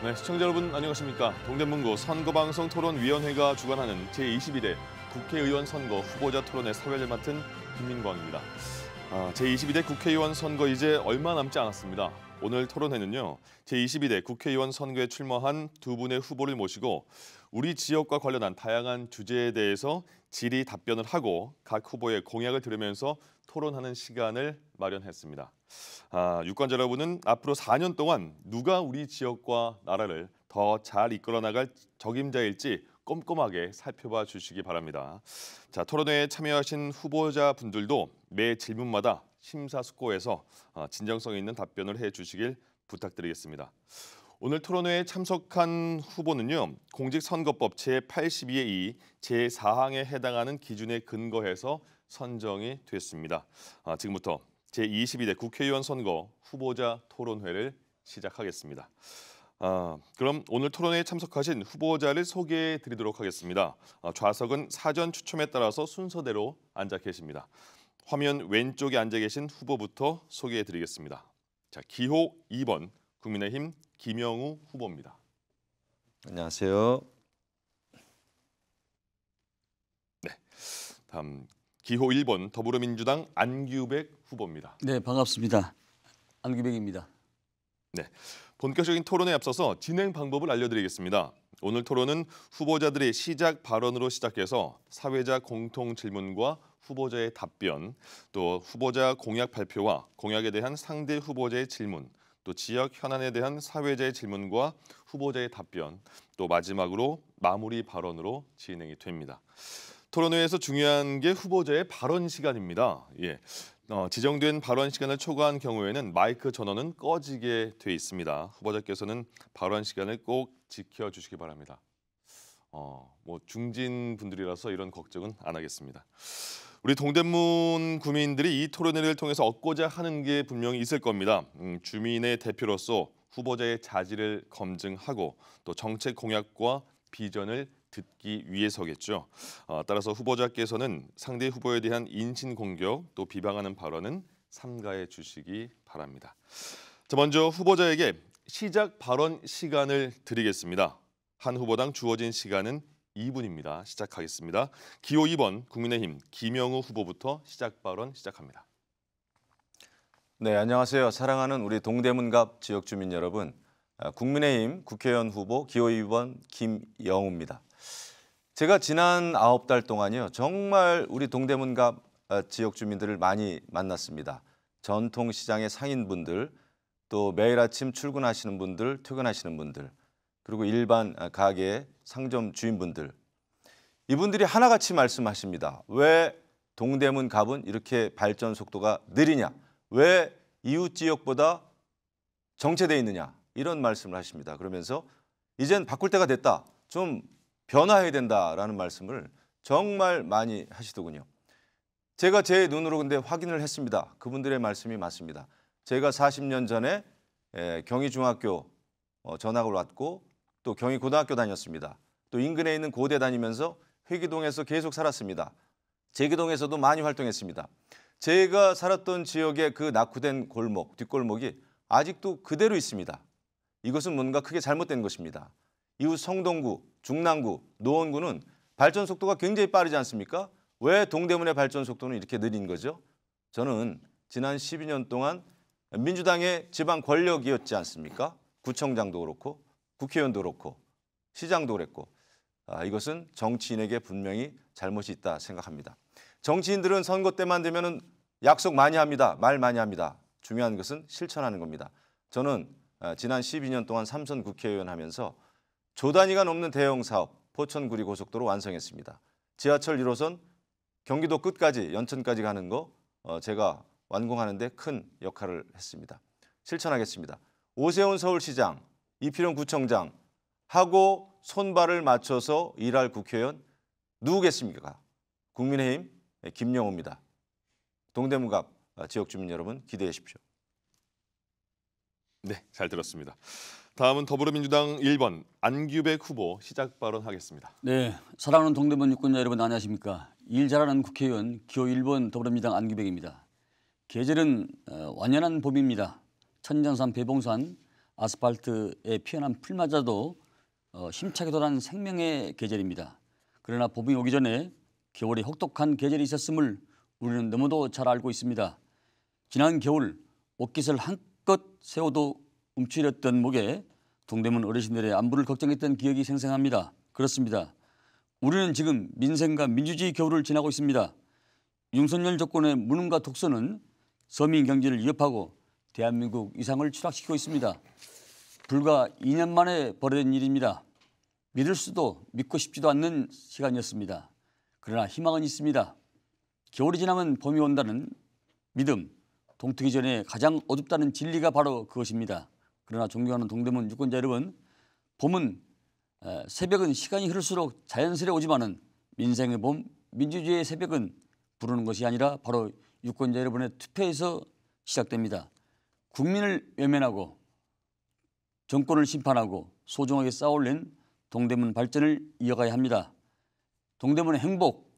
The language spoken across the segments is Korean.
네, 시청자 여러분 안녕하십니까. 동대문구 선거방송토론위원회가 주관하는 제22대 국회의원 선거 후보자 토론회 사회를 맡은 김민광입니다. 제22대 국회의원 선거 이제 얼마 남지 않았습니다. 오늘 토론회는요, 제22대 국회의원 선거에 출마한 두 분의 후보를 모시고 우리 지역과 관련한 다양한 주제에 대해서 질의 답변을 하고 각 후보의 공약을 들으면서 토론하는 시간을 마련했습니다. 유권자 여러분은 앞으로 4년 동안 누가 우리 지역과 나라를 더 잘 이끌어 나갈 적임자일지 꼼꼼하게 살펴봐 주시기 바랍니다. 자, 토론회에 참여하신 후보자 분들도 매 질문마다 심사숙고해서 진정성 있는 답변을 해 주시길 부탁드리겠습니다. 오늘 토론회에 참석한 후보는요, 공직선거법 제82의 2 제4항에 해당하는 기준에 근거해서 선정이 됐습니다. 지금부터 제22대 국회의원 선거 후보자 토론회를 시작하겠습니다. 그럼 오늘 토론회에 참석하신 후보자를 소개해 드리도록 하겠습니다. 좌석은 사전 추첨에 따라서 순서대로 앉아 계십니다. 화면 왼쪽에 앉아 계신 후보부터 소개해 드리겠습니다. 자, 기호 2번 국민의힘 김영우 후보입니다. 안녕하세요. 네, 다음 기호 1번 더불어민주당 안규백 후보입니다. 네, 반갑습니다. 안규백입니다. 네, 본격적인 토론에 앞서서 진행 방법을 알려드리겠습니다. 오늘 토론은 후보자들의 시작 발언으로 시작해서 사회자 공통 질문과 후보자의 답변, 또 후보자 공약 발표와 공약에 대한 상대 후보자의 질문, 또 지역 현안에 대한 사회자의 질문과 후보자의 답변, 또 마지막으로 마무리 발언으로 진행이 됩니다. 토론회에서 중요한 게 후보자의 발언 시간입니다. 지정된 발언 시간을 초과한 경우에는 마이크 전원은 꺼지게 돼 있습니다. 후보자께서는 발언 시간을 꼭 지켜주시기 바랍니다. 중진 분들이라서 이런 걱정은 안 하겠습니다. 우리 동대문 구민들이 이 토론회를 통해서 얻고자 하는 게 분명히 있을 겁니다. 주민의 대표로서 후보자의 자질을 검증하고 또 정책 공약과 비전을 듣기 위해서겠죠. 따라서 후보자께서는 상대 후보에 대한 인신공격 또 비방하는 발언은 삼가해 주시기 바랍니다. 자, 먼저 후보자에게 시작 발언 시간을 드리겠습니다. 한 후보당 주어진 시간은 2분입니다. 시작하겠습니다. 기호 2번 국민의힘 김영우 후보부터 시작 발언 시작합니다. 네, 안녕하세요. 사랑하는 우리 동대문갑 지역 주민 여러분, 국민의힘 국회의원 후보 기호 2번 김영우입니다. 제가 지난 9달 동안요, 정말 우리 동대문갑 지역 주민들을 많이 만났습니다. 전통시장의 상인분들, 또 매일 아침 출근하시는 분들, 퇴근하시는 분들, 그리고 일반 가게 상점 주인분들, 이분들이 하나같이 말씀하십니다. 왜 동대문 갑은 이렇게 발전 속도가 느리냐? 왜 이웃 지역보다 정체돼 있느냐? 이런 말씀을 하십니다. 그러면서 이젠 바꿀 때가 됐다. 좀 변화해야 된다라는 말씀을 정말 많이 하시더군요. 제가 제 눈으로 근데 확인을 했습니다. 그분들의 말씀이 맞습니다. 제가 40년 전에 경희중학교 전학을 왔고 또 경희고등학교 다녔습니다. 또 인근에 있는 고대 다니면서 회기동에서 계속 살았습니다. 제기동에서도 많이 활동했습니다. 제가 살았던 지역의 그 낙후된 골목, 뒷골목이 아직도 그대로 있습니다. 이것은 뭔가 크게 잘못된 것입니다. 이웃 성동구, 중랑구, 노원구는 발전 속도가 굉장히 빠르지 않습니까? 왜 동대문의 발전 속도는 이렇게 느린 거죠? 저는 지난 12년 동안 민주당의 지방 권력이었지 않습니까? 구청장도 그렇고 국회의원도 그렇고 시장도 그랬고 이것은 정치인에게 분명히 잘못이 있다 생각합니다. 정치인들은 선거 때만 되면 약속 많이 합니다. 말 많이 합니다. 중요한 것은 실천하는 겁니다. 저는 지난 12년 동안 삼선 국회의원 하면서 조 단위가 넘는 대형 사업 포천구리 고속도로 완성했습니다. 지하철 1호선 경기도 끝까지 연천까지 가는 거 제가 완공하는 데 큰 역할을 했습니다. 실천하겠습니다. 오세훈 서울시장, 이필용 구청장 하고 손발을 맞춰서 일할 국회의원 누구겠습니까? 국민의힘 김영우입니다. 동대문갑 지역 주민 여러분 기대해 주십시오. 네, 잘 들었습니다. 다음은 더불어민주당 1번 안규백 후보 시작 발언하겠습니다. 네, 사랑하는 동대문 유권자 여러분 안녕하십니까? 일 잘하는 국회의원 기호 1번 더불어민주당 안규백입니다. 계절은 완연한 봄입니다. 천장산, 배봉산, 아스팔트에 피어난 풀마저도 힘차게 돋아난 생명의 계절입니다. 그러나 봄이 오기 전에 겨울이 혹독한 계절이 있었음을 우리는 너무도 잘 알고 있습니다. 지난 겨울 옷깃을 한껏 세워도 움츠렸던 목에 동대문 어르신들의 안부를 걱정했던 기억이 생생합니다. 그렇습니다. 우리는 지금 민생과 민주주의 겨울을 지나고 있습니다. 윤석열 정권의 무능과 독선은 서민 경제를 위협하고 대한민국 위상을 추락시키고 있습니다. 불과 2년 만에 벌어진 일입니다. 믿을 수도 믿고 싶지도 않는 시간이었습니다. 그러나 희망은 있습니다. 겨울이 지나면 봄이 온다는 믿음, 동트기 전에 가장 어둡다는 진리가 바로 그것입니다. 그러나 존경하는 동대문 유권자 여러분, 봄은 새벽은 시간이 흐를수록 자연스레 오지만은 민생의 봄, 민주주의의 새벽은 부르는 것이 아니라 바로 유권자 여러분의 투표에서 시작됩니다. 국민을 외면하고 정권을 심판하고 소중하게 쌓아올린 동대문 발전을 이어가야 합니다. 동대문의 행복,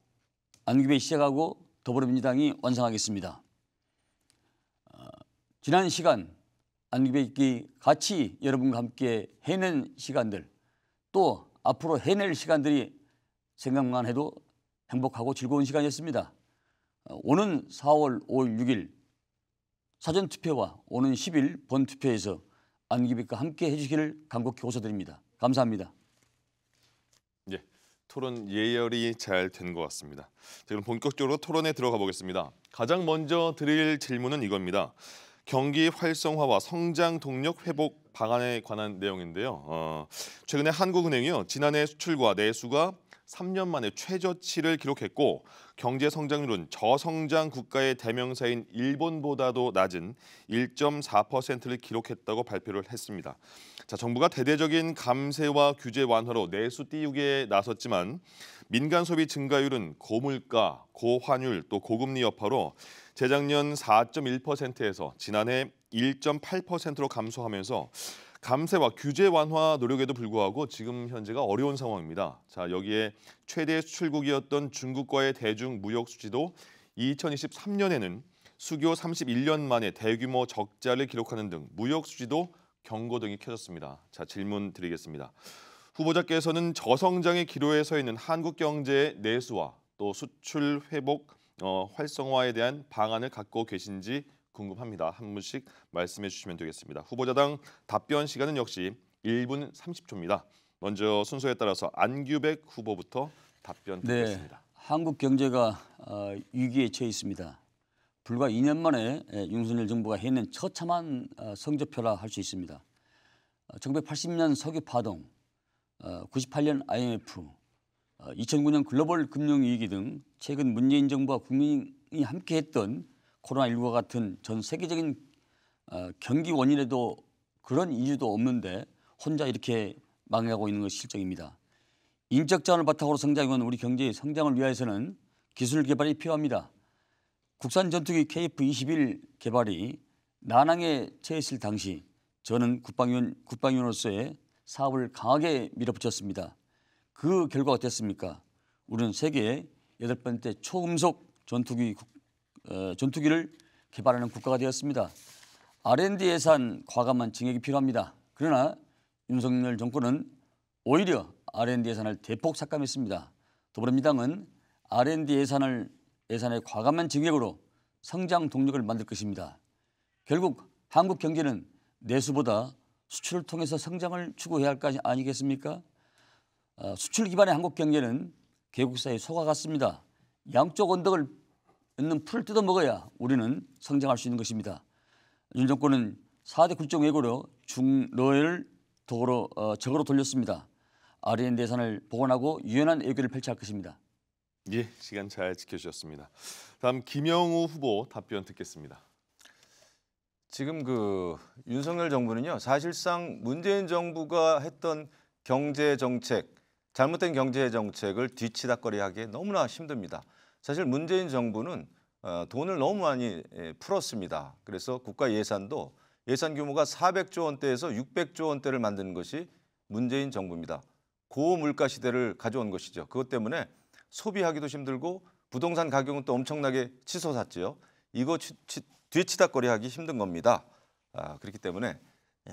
안규배 시작하고 더불어민주당이 완성하겠습니다. 지난 시간 안규배끼 같이 여러분과 함께 해낸 시간들, 또 앞으로 해낼 시간들이 생각만 해도 행복하고 즐거운 시간이었습니다. 오는 4월 5일 6일 사전투표와 오는 10일 본투표에서 안규배과 함께 해주시기를 간곡히 호소드립니다. 감사합니다. 예, 토론 예열이 잘 된 것 같습니다. 지금 본격적으로 토론에 들어가 보겠습니다. 가장 먼저 드릴 질문은 이겁니다. 경기 활성화와 성장 동력 회복 방안에 관한 내용인데요. 최근에 한국은행이요, 지난해 수출과 내수가 3년 만에 최저치를 기록했고 경제 성장률은 저성장 국가의 대명사인 일본보다도 낮은 1.4%를 기록했다고 발표를 했습니다. 자, 정부가 대대적인 감세와 규제 완화로 내수 띄우기에 나섰지만 민간 소비 증가율은 고물가, 고환율, 또 고금리 여파로 재작년 4.1%에서 지난해 1.8%로 감소하면서 감세와 규제 완화 노력에도 불구하고 지금 현재가 어려운 상황입니다. 자, 여기에 최대 수출국이었던 중국과의 대중 무역 수지도 2023년에는 수교 31년 만에 대규모 적자를 기록하는 등 무역 수지도 경고등이 켜졌습니다. 자, 질문 드리겠습니다. 후보자께서는 저성장의 기로에 서 있는 한국 경제의 내수와 또 수출 회복 활성화에 대한 방안을 갖고 계신지 궁금합니다. 한 분씩 말씀해 주시면 되겠습니다. 후보자당 답변 시간은 역시 1분 30초입니다. 먼저 순서에 따라서 안규백 후보부터 답변 듣겠습니다. 네, 한국 경제가 위기에 처해 있습니다. 불과 2년 만에 윤석열 정부가 해낸 처참한 성적표라 할 수 있습니다. 1980년 석유 파동, 98년 IMF, 2009년 글로벌 금융위기 등 최근 문재인 정부와 국민이 함께했던 코로나19와 같은 전 세계적인 경기 원인에도 그런 이유도 없는데 혼자 이렇게 망해가고 있는 것이 실정입니다. 인적 자원을 바탕으로 성장해온 우리 경제의 성장을 위해서는 기술 개발이 필요합니다. 국산 전투기 KF-21 개발이 난항에 처했을 당시 저는 국방위원으로서의 사업을 강하게 밀어붙였습니다. 그 결과 어땠습니까? 우리는 세계 8번째 초음속 전투기를 개발하는 국가가 되었습니다. R&D 예산 과감한 증액이 필요합니다. 그러나 윤석열 정권은 오히려 R&D 예산을 대폭 삭감했습니다. 더불어민주당은 R&D 예산의 과감한 증액으로 성장 동력을 만들 것입니다. 결국 한국 경제는 내수보다 수출을 통해서 성장을 추구해야 할 것 아니겠습니까? 수출 기반의 한국 경제는 개국사의 소가 같습니다. 양쪽 언덕을 있는 풀을 뜯어 먹어야 우리는 성장할 수 있는 것입니다. 윤 정권은 4대 굴종 외교로 중러를 적으로 돌렸습니다. R&D 예산을 복원하고 유연한 외교를 펼쳐야 할 것입니다. 예, 시간 잘 지켜주셨습니다. 다음 김영우 후보 답변 듣겠습니다. 지금 윤석열 정부는요, 사실상 문재인 정부가 했던 경제 정책, 잘못된 경제 정책을 뒤치다꺼리하기에 너무나 힘듭니다. 사실 문재인 정부는 돈을 너무 많이 풀었습니다. 그래서 국가 예산도 예산 규모가 400조 원대에서 600조 원대를 만드는 것이 문재인 정부입니다. 고물가 시대를 가져온 것이죠. 그것 때문에 소비하기도 힘들고 부동산 가격은 또 엄청나게 치솟았죠. 이거 뒤치다꺼리하기 힘든 겁니다. 그렇기 때문에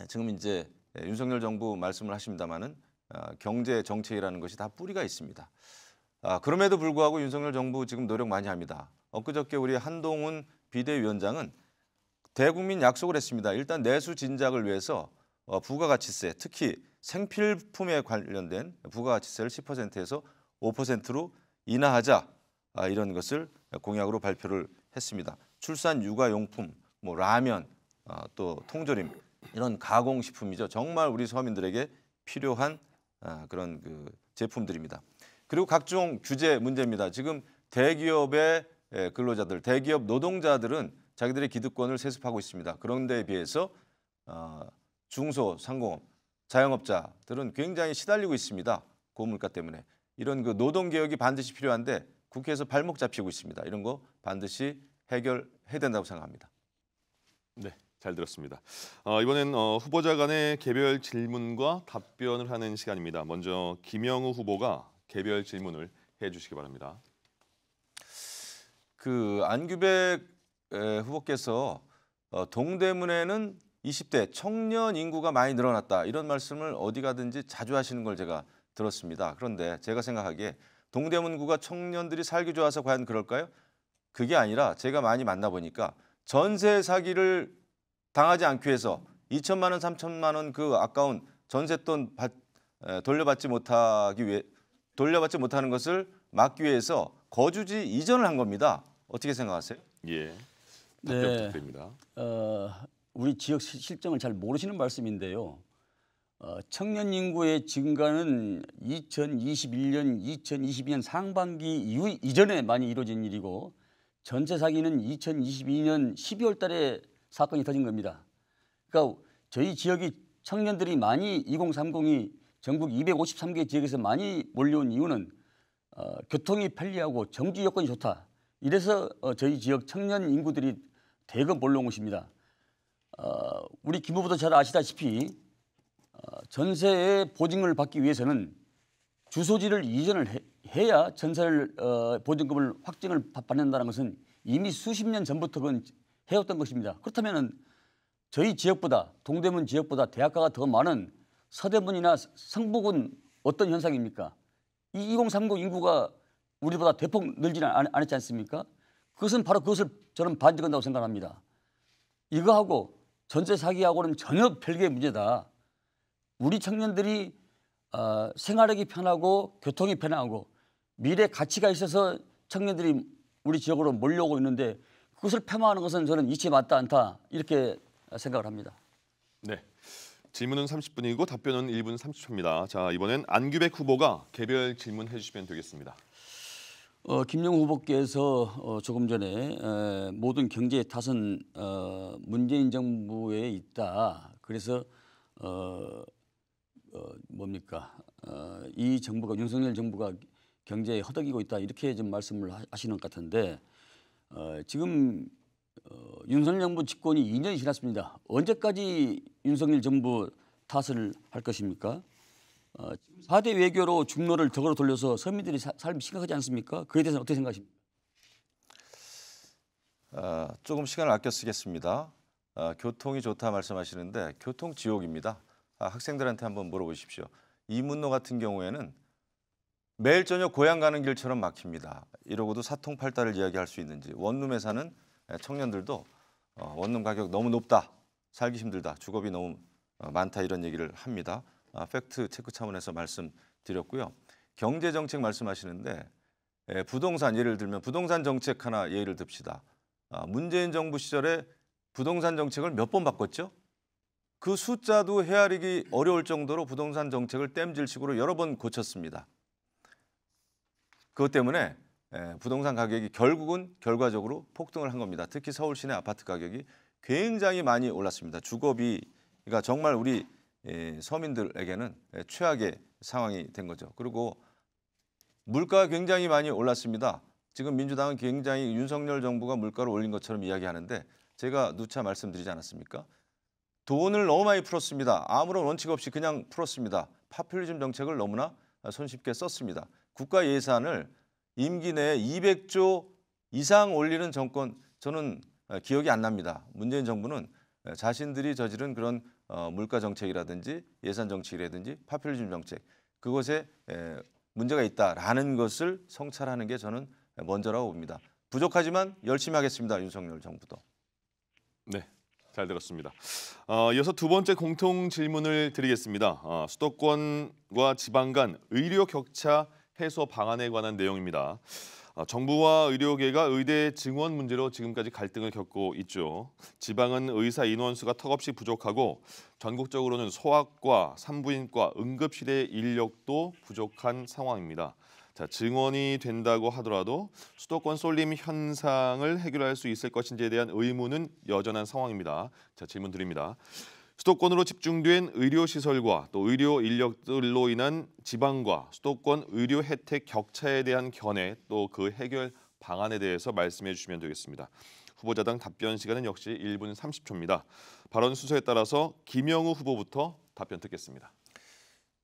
지금 이제 윤석열 정부 말씀을 하십니다마는 경제 정책이라는 것이 다 뿌리가 있습니다. 그럼에도 불구하고 윤석열 정부 지금 노력 많이 합니다. 엊그저께 우리 한동훈 비대위원장은 대국민 약속을 했습니다. 일단 내수 진작을 위해서 부가가치세, 특히 생필품에 관련된 부가가치세를 10%에서 5%로 인하하자, 이런 것을 공약으로 발표를 했습니다. 출산 육아용품, 뭐 라면, 또 통조림 이런 가공식품이죠. 정말 우리 서민들에게 필요한 그런 그 제품들입니다. 그리고 각종 규제 문제입니다. 지금 대기업의 근로자들, 대기업 노동자들은 자기들의 기득권을 세습하고 있습니다. 그런 데에 비해서 중소, 상공업, 자영업자들은 굉장히 시달리고 있습니다. 고물가 때문에. 이런 그 노동개혁이 반드시 필요한데 국회에서 발목 잡히고 있습니다. 이런 거 반드시 해결해야 된다고 생각합니다. 네, 잘 들었습니다. 이번엔 후보자 간의 개별 질문과 답변을 하는 시간입니다. 먼저 김영우 후보가 개별 질문을 해주시기 바랍니다. 그 안규백 후보께서 동대문에는 20대 청년 인구가 많이 늘어났다, 이런 말씀을 어디 가든지 자주 하시는 걸 제가 들었습니다. 그런데 제가 생각하기에 동대문구가 청년들이 살기 좋아서 과연 그럴까요? 그게 아니라 제가 많이 만나보니까 전세 사기를 당하지 않기 위해서 2천만 원, 3천만 원 그 아까운 전세돈 돌려받지 못하는 것을 막기 위해서 거주지 이전을 한 겁니다. 어떻게 생각하세요? 예, 답변 네. 부탁드립니다. 우리 지역 실정을 잘 모르시는 말씀인데요. 청년 인구의 증가는 2021년, 2022년 상반기 이전에 많이 이루어진 일이고 전세 사기는 2022년 12월 달에 사건이 터진 겁니다. 그러니까 저희 지역이 청년들이 많이 2030이 전국 253개 지역에서 많이 몰려온 이유는 교통이 편리하고 정지 여건이 좋다. 이래서 저희 지역 청년 인구들이 대거 몰려온 것입니다. 우리 김 후보도 잘 아시다시피 전세의 보증금을 받기 위해서는 주소지를 이전을 해야 전세를 보증금을 확정을 받는다는 것은 이미 수십 년 전부터 그건 해왔던 것입니다. 그렇다면 저희 지역보다 동대문 지역보다 대학가가 더 많은 서대문이나 성북은 어떤 현상입니까? 이 2030 인구가 우리보다 대폭 늘지는 않았지 않습니까? 그것은 바로 그것을 저는 반증한다고 생각합니다. 이거하고 전세 사기하고는 전혀 별개의 문제다. 우리 청년들이 생활하기 편하고 교통이 편하고 미래 가치가 있어서 청년들이 우리 지역으로 몰려오고 있는데 그것을 폄하하는 것은 저는 이치에 맞지 않다, 이렇게 생각을 합니다. 네, 질문은 30분이고 답변은 1분 30초입니다. 자, 이번엔 안규백 후보가 개별 질문해 주시면 되겠습니다. 김영우 후보께서 조금 전에 모든 경제 탓은 문재인 정부에 있다. 그래서 이 정부가, 윤석열 정부가 경제에 허덕이고 있다, 이렇게 좀 말씀을 하시는 것 같은데 지금 윤석열 정부 집권이 2년이 지났습니다. 언제까지 윤석열 정부 탓을 할 것입니까? 4대 외교로 중로를 덕으로 돌려서 서민들이 삶이 심각하지 않습니까? 그에 대해서는 어떻게 생각하십니까? 조금 시간을 아껴 쓰겠습니다. 교통이 좋다 말씀하시는데 교통 지옥입니다. 학생들한테 한번 물어보십시오. 이문로 같은 경우에는 매일 저녁 고향 가는 길처럼 막힙니다. 이러고도 사통팔달을 이야기할 수 있는지. 원룸에 사는 청년들도 원룸 가격 너무 높다, 살기 힘들다, 주거비 너무 많다, 이런 얘기를 합니다. 팩트 체크 차원에서 말씀드렸고요. 경제 정책 말씀하시는데 부동산, 예를 들면 부동산 정책 하나 예를 듭시다. 문재인 정부 시절에 부동산 정책을 몇 번 바꿨죠? 그 숫자도 헤아리기 어려울 정도로 부동산 정책을 땜질식으로 여러 번 고쳤습니다. 그것 때문에 부동산 가격이 결국은 결과적으로 폭등을 한 겁니다. 특히 서울 시내 아파트 가격이 굉장히 많이 올랐습니다. 주거비가 정말 우리 서민들에게는 최악의 상황이 된 거죠. 그리고 물가가 굉장히 많이 올랐습니다. 지금 민주당은 굉장히 윤석열 정부가 물가를 올린 것처럼 이야기하는데 제가 누차 말씀드리지 않았습니까? 돈을 너무 많이 풀었습니다. 아무런 원칙 없이 그냥 풀었습니다. 파퓰리즘 정책을 너무나 손쉽게 썼습니다. 국가 예산을 임기 내에 200조 이상 올리는 정권, 저는 기억이 안 납니다. 문재인 정부는 자신들이 저지른 그런 물가 정책이라든지 예산 정책이라든지 파퓰리즘 정책 그것에 문제가 있다라는 것을 성찰하는 게 저는 먼저라고 봅니다. 부족하지만 열심히 하겠습니다. 윤석열 정부도. 네, 잘 들었습니다. 이어서 두 번째 공통 질문을 드리겠습니다. 수도권과 지방 간 의료 격차 해소 방안에 관한 내용입니다. 정부와 의료계가 의대 증원 문제로 지금까지 갈등을 겪고 있죠. 지방은 의사 인원수가 턱없이 부족하고 전국적으로는 소아과, 산부인과, 응급실의 인력도 부족한 상황입니다. 자, 증원이 된다고 하더라도 수도권 쏠림 현상을 해결할 수 있을 것인지에 대한 의문은 여전한 상황입니다. 자, 질문 드립니다. 수도권으로 집중된 의료시설과 또 의료 인력들로 인한 지방과 수도권 의료 혜택 격차에 대한 견해 또 그 해결 방안에 대해서 말씀해 주시면 되겠습니다. 후보자당 답변 시간은 역시 1분 30초입니다. 발언 순서에 따라서 김영우 후보부터 답변 듣겠습니다.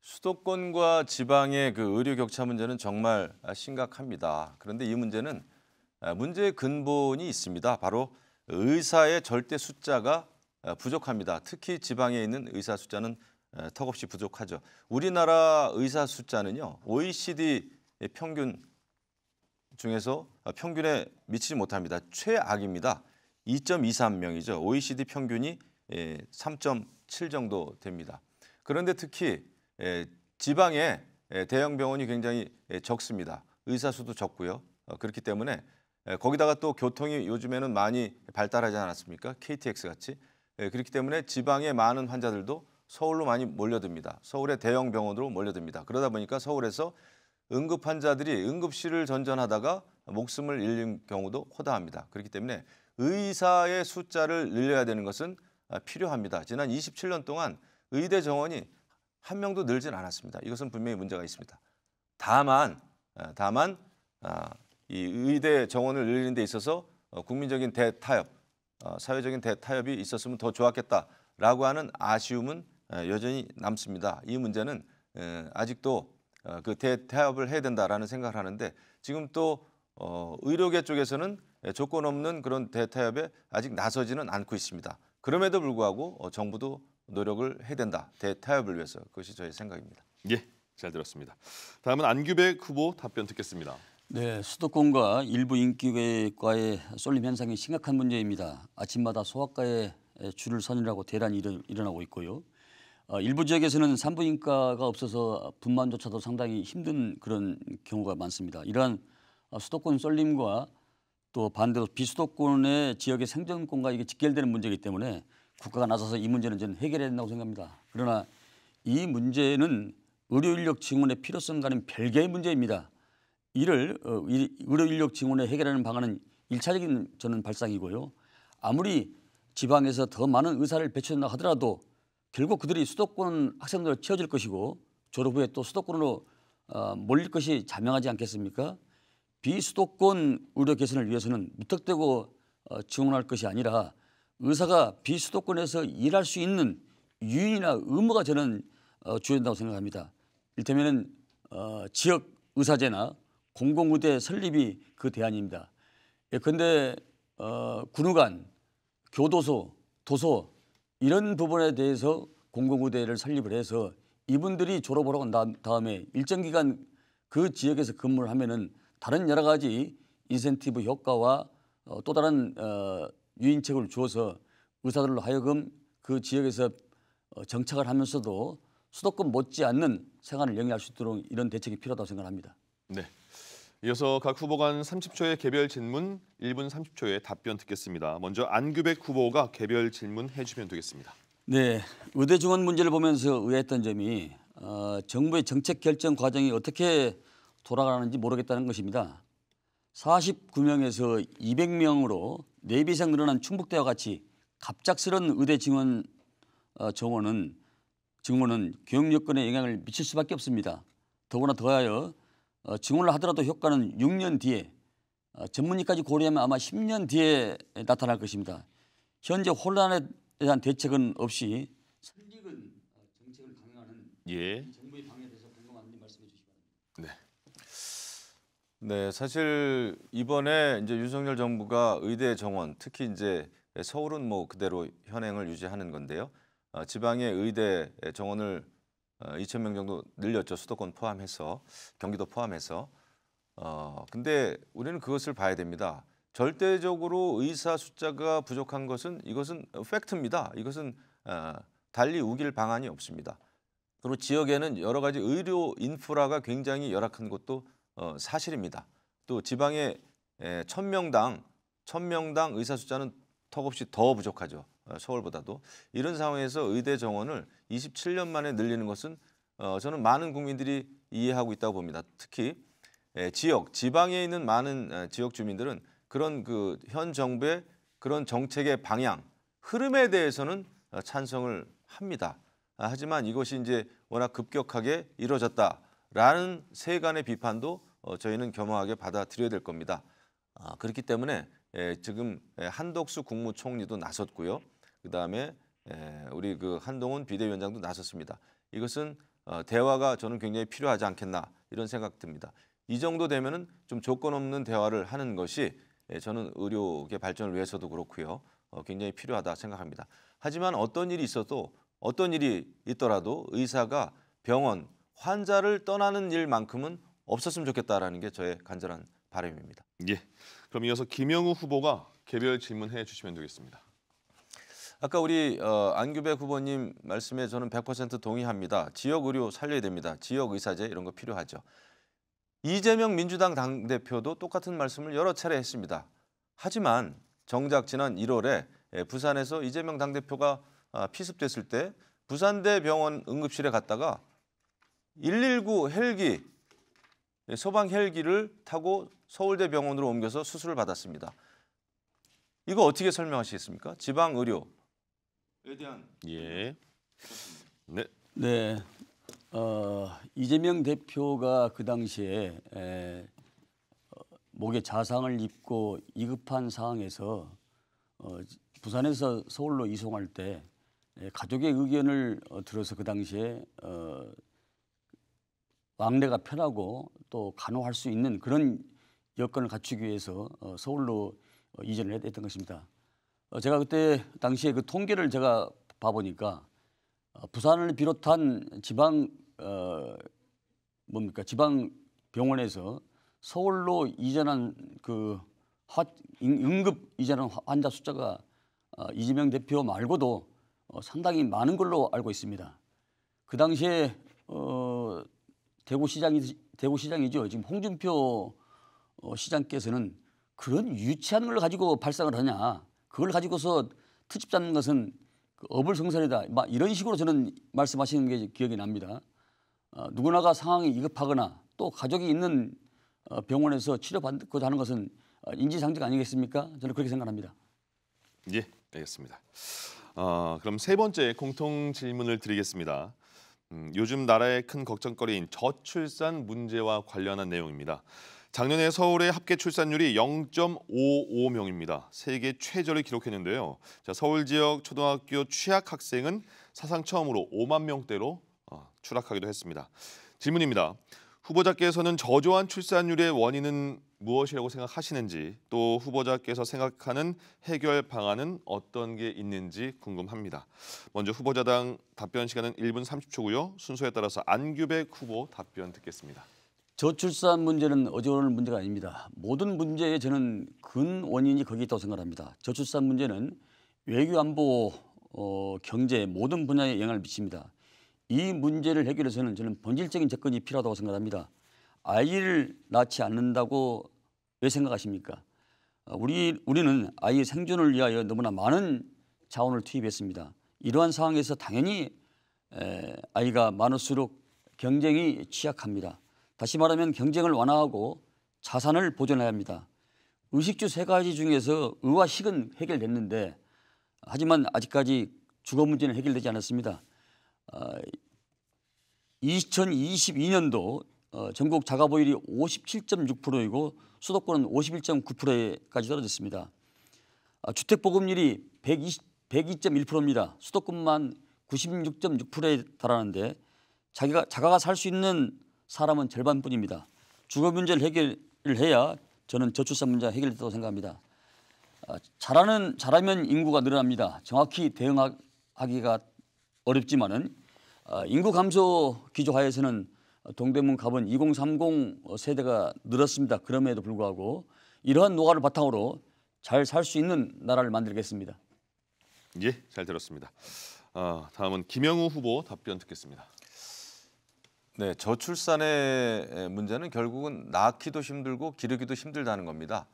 수도권과 지방의 그 의료 격차 문제는 정말 심각합니다. 그런데 이 문제는 문제의 근본이 있습니다. 바로 의사의 절대 숫자가 부족합니다. 특히 지방에 있는 의사 숫자는 턱없이 부족하죠. 우리나라 의사 숫자는요. OECD 평균 중에서 평균에 미치지 못합니다. 최악입니다. 2.23명이죠. OECD 평균이 3.7 정도 됩니다. 그런데 특히 지방에 대형 병원이 굉장히 적습니다. 의사 수도 적고요. 그렇기 때문에 거기다가 또 교통이 요즘에는 많이 발달하지 않았습니까? KTX 같이. 그렇기 때문에 지방의 많은 환자들도 서울로 많이 몰려듭니다. 서울의 대형 병원으로 몰려듭니다. 그러다 보니까 서울에서 응급 환자들이 응급실을 전전하다가 목숨을 잃는 경우도 허다합니다. 그렇기 때문에 의사의 숫자를 늘려야 되는 것은 필요합니다. 지난 27년 동안 의대 정원이 한 명도 늘진 않았습니다. 이것은 분명히 문제가 있습니다. 다만 이 의대 정원을 늘리는 데 있어서 국민적인 대타협, 사회적인 대타협이 있었으면 더 좋았겠다라고 하는 아쉬움은 여전히 남습니다. 이 문제는 아직도 그 대타협을 해야 된다라는 생각을 하는데 지금 또 의료계 쪽에서는 조건 없는 그런 대타협에 아직 나서지는 않고 있습니다. 그럼에도 불구하고 정부도 노력을 해야 된다. 대타협을 위해서. 그것이 저의 생각입니다. 예, 잘 들었습니다. 다음은 안규백 후보 답변 듣겠습니다. 네, 수도권과 일부 인기과의 쏠림 현상이 심각한 문제입니다. 아침마다 소아과에 줄을 서느라고 대란이 일어나고 있고요. 일부 지역에서는 산부인과가 없어서 분만조차도 상당히 힘든 그런 경우가 많습니다. 이러한 수도권 쏠림과 또 반대로 비수도권의 지역의 생존권과 이게 직결되는 문제이기 때문에 국가가 나서서 이 문제는 저는 해결해야 된다고 생각합니다. 그러나 이 문제는 의료인력 증원의 필요성과는 별개의 문제입니다. 이를 의료인력 증원에 해결하는 방안은 1차적인 저는 발상이고요. 아무리 지방에서 더 많은 의사를 배출한다 하더라도 결국 그들이 수도권 학생들로 채워질 것이고 졸업 후에 또 수도권으로 몰릴 것이 자명하지 않겠습니까? 비수도권 의료 개선을 위해서는 무턱대고 증원할 것이 아니라 의사가 비수도권에서 일할 수 있는 유인이나 의무가 저는 주어진다고 생각합니다. 이를테면 지역 의사제나 공공의대 설립이 그 대안입니다. 그런데 군의관, 교도소, 도서 이런 부분에 대해서 공공의대를 설립을 해서 이분들이 졸업을 하고 난 다음에 일정 기간 그 지역에서 근무를 하면은 다른 여러 가지 인센티브 효과와 또 다른 유인책을 주어서 의사들로 하여금 그 지역에서 정착을 하면서도 수도권 못지않는 생활을 영위할 수 있도록 이런 대책이 필요하다고 생각합니다. 네. 이어서 각 후보 간 30초의 개별 질문, 1분 30초의 답변 듣겠습니다. 먼저 안규백 후보가 개별 질문 해주시면 되겠습니다. 네, 의대 증원 문제를 보면서 의아했던 점이 정부의 정책 결정 과정이 어떻게 돌아가는지 모르겠다는 것입니다. 49명에서 200명으로 4배 이상 늘어난 충북대와 같이 갑작스런 의대 증원 증원은 교육 여건에 영향을 미칠 수밖에 없습니다. 더구나 더하여 증원을 하더라도 효과는 6년 뒤에 전문의까지 고려하면 아마 10년 뒤에 나타날 것입니다. 현재 혼란에 대한 대책은 없이 선직은 정책을 강행하는 정부의 방향에 대해서 궁금한데 말씀해 주시기 바랍니다. 네, 사실 이번에 이제 윤석열 정부가 의대 정원, 특히 이제 서울은 뭐 그대로 현행을 유지하는 건데요. 지방의 의대 정원을 2,000명 정도 늘렸죠. 수도권 포함해서, 경기도 포함해서. 근데 우리는 그것을 봐야 됩니다. 절대적으로 의사 숫자가 부족한 것은 이것은 팩트입니다. 이것은 달리 우길 방안이 없습니다. 그리고 지역에는 여러 가지 의료 인프라가 굉장히 열악한 것도 사실입니다. 또 지방의 1,000명당 의사 숫자는 턱없이 더 부족하죠. 서울보다도. 이런 상황에서 의대 정원을 27년 만에 늘리는 것은 저는 많은 국민들이 이해하고 있다고 봅니다. 특히 지방에 있는 많은 지역 주민들은 그런 그 현 정부의 그런 정책의 방향, 흐름에 대해서는 찬성을 합니다. 하지만 이것이 이제 워낙 급격하게 이루어졌다라는 세간의 비판도 저희는 겸허하게 받아들여야 될 겁니다. 그렇기 때문에 지금 한덕수 국무총리도 나섰고요. 그다음에 우리 그 한동훈 비대위원장도 나섰습니다. 이것은 대화가 저는 굉장히 필요하지 않겠나 이런 생각 듭니다. 이 정도 되면은 좀 조건 없는 대화를 하는 것이 저는 의료계 발전을 위해서도 그렇고요. 굉장히 필요하다 생각합니다. 하지만 어떤 일이 있더라도 의사가 병원, 환자를 떠나는 일만큼은 없었으면 좋겠다라는 게 저의 간절한 바람입니다. 예. 그럼 이어서 김영우 후보가 개별 질문해 주시면 되겠습니다. 아까 우리 안규백 후보님 말씀에 저는 100% 동의합니다. 지역 의료 살려야 됩니다. 지역 의사제 이런 거 필요하죠. 이재명 민주당 당대표도 똑같은 말씀을 여러 차례 했습니다. 하지만 정작 지난 1월에 부산에서 이재명 당대표가 피습됐을 때 부산대병원 응급실에 갔다가 119 헬기, 소방 헬기를 타고 서울대병원으로 옮겨서 수술을 받았습니다. 이거 어떻게 설명하시겠습니까? 지방 의료에 대한 예. 네. 네, 이재명 대표가 그 당시에 목에 자상을 입고 위급한 상황에서 부산에서 서울로 이송할 때 가족의 의견을 들어서 그 당시에 왕래가 편하고 또 간호할 수 있는 그런 여건을 갖추기 위해서 서울로 이전을 했던 것입니다. 제가 그때 당시에 그 통계를 제가 봐보니까 부산을 비롯한 지방 지방 병원에서 서울로 이전한 그 응급 이전한 환자 숫자가 이재명 대표 말고도 상당히 많은 걸로 알고 있습니다. 그 당시에 대구시장이죠. 지금 홍준표 시장께서는 그런 유치한 걸 가지고 발상을 하냐, 그걸 가지고서 트집 잡는 것은 어불성설이다. 이런 식으로 저는 말씀하시는 게 기억이 납니다. 누구나가 상황이 위급하거나 또 가족이 있는 병원에서 치료받고자 하는 것은 인지상정 아니겠습니까? 저는 그렇게 생각합니다. 예, 알겠습니다. 그럼 세 번째 공통 질문을 드리겠습니다. 요즘 나라의 큰 걱정거리인 저출산 문제와 관련한 내용입니다. 작년에 서울의 합계 출산율이 0.55명입니다. 세계 최저를 기록했는데요. 서울 지역 초등학교 취약 학생은 사상 처음으로 5만 명대로 추락하기도 했습니다. 질문입니다. 후보자께서는 저조한 출산율의 원인은 무엇이라고 생각하시는지, 또 후보자께서 생각하는 해결 방안은 어떤 게 있는지 궁금합니다. 먼저 후보자당 답변 시간은 1분 30초고요. 순서에 따라서 안규백 후보 답변 듣겠습니다. 저출산 문제는 어려운 문제가 아닙니다. 모든 문제의 저는 근 원인이 거기 있다고 생각합니다. 저출산 문제는 외교, 안보, 경제 모든 분야에 영향을 미칩니다. 이 문제를 해결해서는 저는 본질적인 접근이 필요하다고 생각합니다. 아이를 낳지 않는다고 왜 생각하십니까? 우리는 아이의 생존을 위하여 너무나 많은 자원을 투입했습니다. 이러한 상황에서 당연히 아이가 많을수록 경쟁이 취약합니다. 다시 말하면 경쟁을 완화하고 자산을 보존해야 합니다. 의식주 세 가지 중에서 의와 식은 해결됐는데 하지만 아직까지 주거 문제는 해결되지 않았습니다. 2022년도 전국 자가보율이 57.6%이고 수도권은 51.9%까지 떨어졌습니다. 주택 보급률이 102.1%입니다. 수도권만 96.6%에 달하는데 자가가 살 수 있는 사람은 절반뿐입니다. 주거 문제를 해결을 해야 저는 저출산 문제가 해결됐다고 생각합니다. 잘하면 인구가 늘어납니다. 정확히 대응하기가 어렵지만은 인구 감소 기조하에서는 동대문 갑은 2030 세대가 늘었습니다. 그럼에도 불구하고 이러한 노가를 바탕으로 잘 살 수 있는 나라를 만들겠습니다. 예, 잘 들었습니다. 다음은 김영우 후보 답변 듣겠습니다. 네, 저출산의 문제는 결국은 낳기도 힘들고 기르기도 힘들다는 겁니다.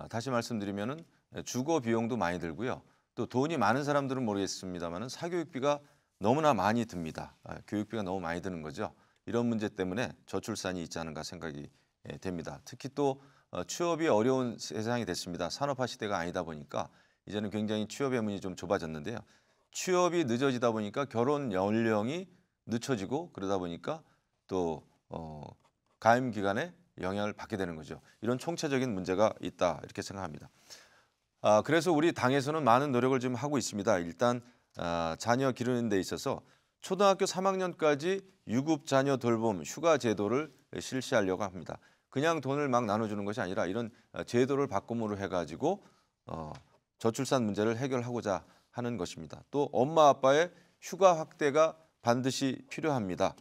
다시 말씀드리면은 주거 비용도 많이 들고요. 또 돈이 많은 사람들은 모르겠습니다만은 사교육비가 너무나 많이 듭니다. 교육비가 너무 많이 드는 거죠. 이런 문제 때문에 저출산이 있지 않은가 생각이 됩니다. 특히 또 취업이 어려운 세상이 됐습니다. 산업화 시대가 아니다 보니까 이제는 굉장히 취업의 문이 좀 좁아졌는데요. 취업이 늦어지다 보니까 결혼 연령이 늦춰지고 그러다 보니까 또 가임 기간에 영향을 받게 되는 거죠. 이런 총체적인 문제가 있다 이렇게 생각합니다. 그래서 우리 당에서는 많은 노력을 좀 하고 있습니다. 일단 자녀 기르는 데 있어서 초등학교 3학년까지 유급 자녀 돌봄 휴가 제도를 실시하려고 합니다. 그냥 돈을 막 나눠주는 것이 아니라 이런 제도를 바꿈으로 해가지고 저출산 문제를 해결하고자 하는 것입니다. 또 엄마 아빠의 휴가 확대가 반드시 필요합니다.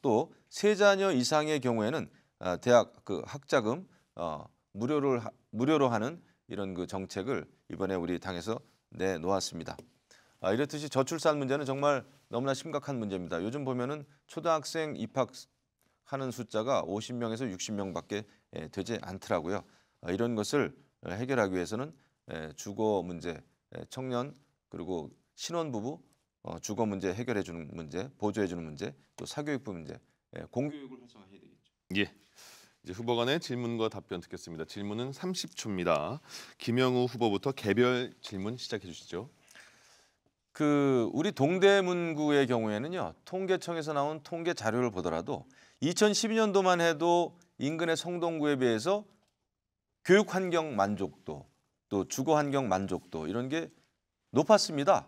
또 세 자녀 이상의 경우에는 대학 그 학자금 무료로 하는 이런 그 정책을 이번에 우리 당에서 내놓았습니다. 이렇듯이 저출산 문제는 정말 너무나 심각한 문제입니다. 요즘 보면은 초등학생 입학하는 숫자가 50명에서 60명밖에 되지 않더라고요. 이런 것을 해결하기 위해서는 주거 문제, 청년 그리고 신혼부부 주거 문제 해결해 주는 문제, 보조해 주는 문제, 또 사교육부 문제, 공교육을 활성화해야 되겠죠. 예. 이제 후보 간의 질문과 답변 듣겠습니다. 질문은 30초입니다. 김영우 후보부터 개별 질문 시작해 주시죠. 우리 동대문구의 경우에는요. 통계청에서 나온 통계 자료를 보더라도 2012년도만 해도 인근의 성동구에 비해서 교육 환경 만족도, 또 주거 환경 만족도 이런 게 높았습니다.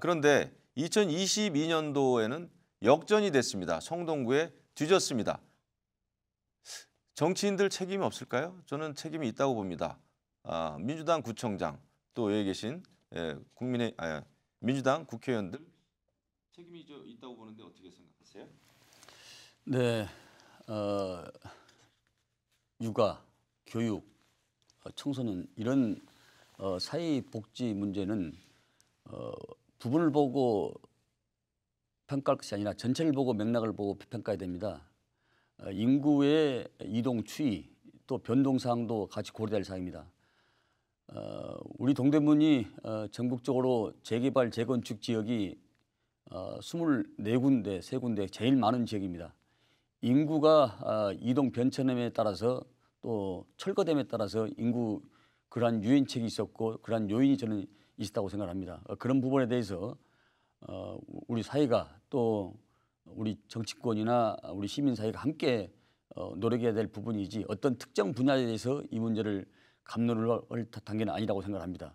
그런데 2022년도에는 역전이 됐습니다. 성동구에 뒤졌습니다. 정치인들 책임이 없을까요? 저는 책임이 있다고 봅니다. 민주당 구청장 또 여기 계신 민주당 국회의원들 책임이 있다고 보는데 어떻게 생각하세요? 네, 육아, 교육, 청소년 이런 사회복지 문제는 부분을 보고 평가할 것이 아니라 전체를 보고 맥락을 보고 평가해야 됩니다. 인구의 이동 추이 또 변동 사항도 같이 고려될 사항입니다. 우리 동대문이 전국적으로 재개발 재건축 지역이 24군데, 3군데 제일 많은 지역입니다. 인구가 이동 변천함에 따라서 또 철거됨에 따라서 인구 그러한 유인책이 있었고 그러한 요인이 저는 있었다고 생각합니다. 그런 부분에 대해서 우리 사회가 또 우리 정치권이나 우리 시민사회가 함께 노력해야 될 부분이지 어떤 특정 분야에 대해서 이 문제를 감론을 단계는 아니라고 생각합니다.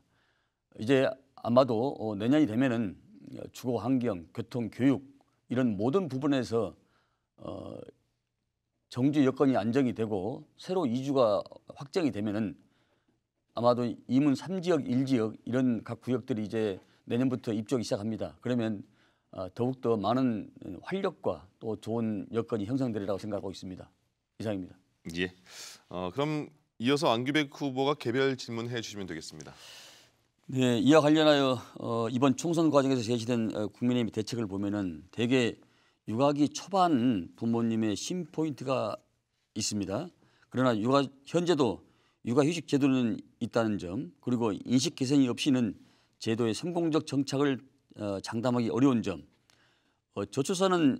이제 아마도 내년이 되면은 주거 환경, 교통, 교육 이런 모든 부분에서 정주 여건이 안정이 되고 새로 이주가 확정이 되면은 아마도 2문 3지역, 1지역 이런 각 구역들이 이제 내년부터 입주하기 시작합니다. 그러면 더욱더 많은 활력과 또 좋은 여건이 형성되리라고 생각하고 있습니다. 이상입니다. 예. 그럼 이어서 안규백 후보가 개별 질문해 주시면 되겠습니다. 네, 이와 관련하여 이번 총선 과정에서 제시된 국민의힘 대책을 보면은 대개 육아기 초반 부모님의 심 포인트가 있습니다. 그러나 현재도 육아휴직 제도는 있다는 점, 그리고 인식 개선이 없이는 제도의 성공적 정착을 장담하기 어려운 점, 저출산은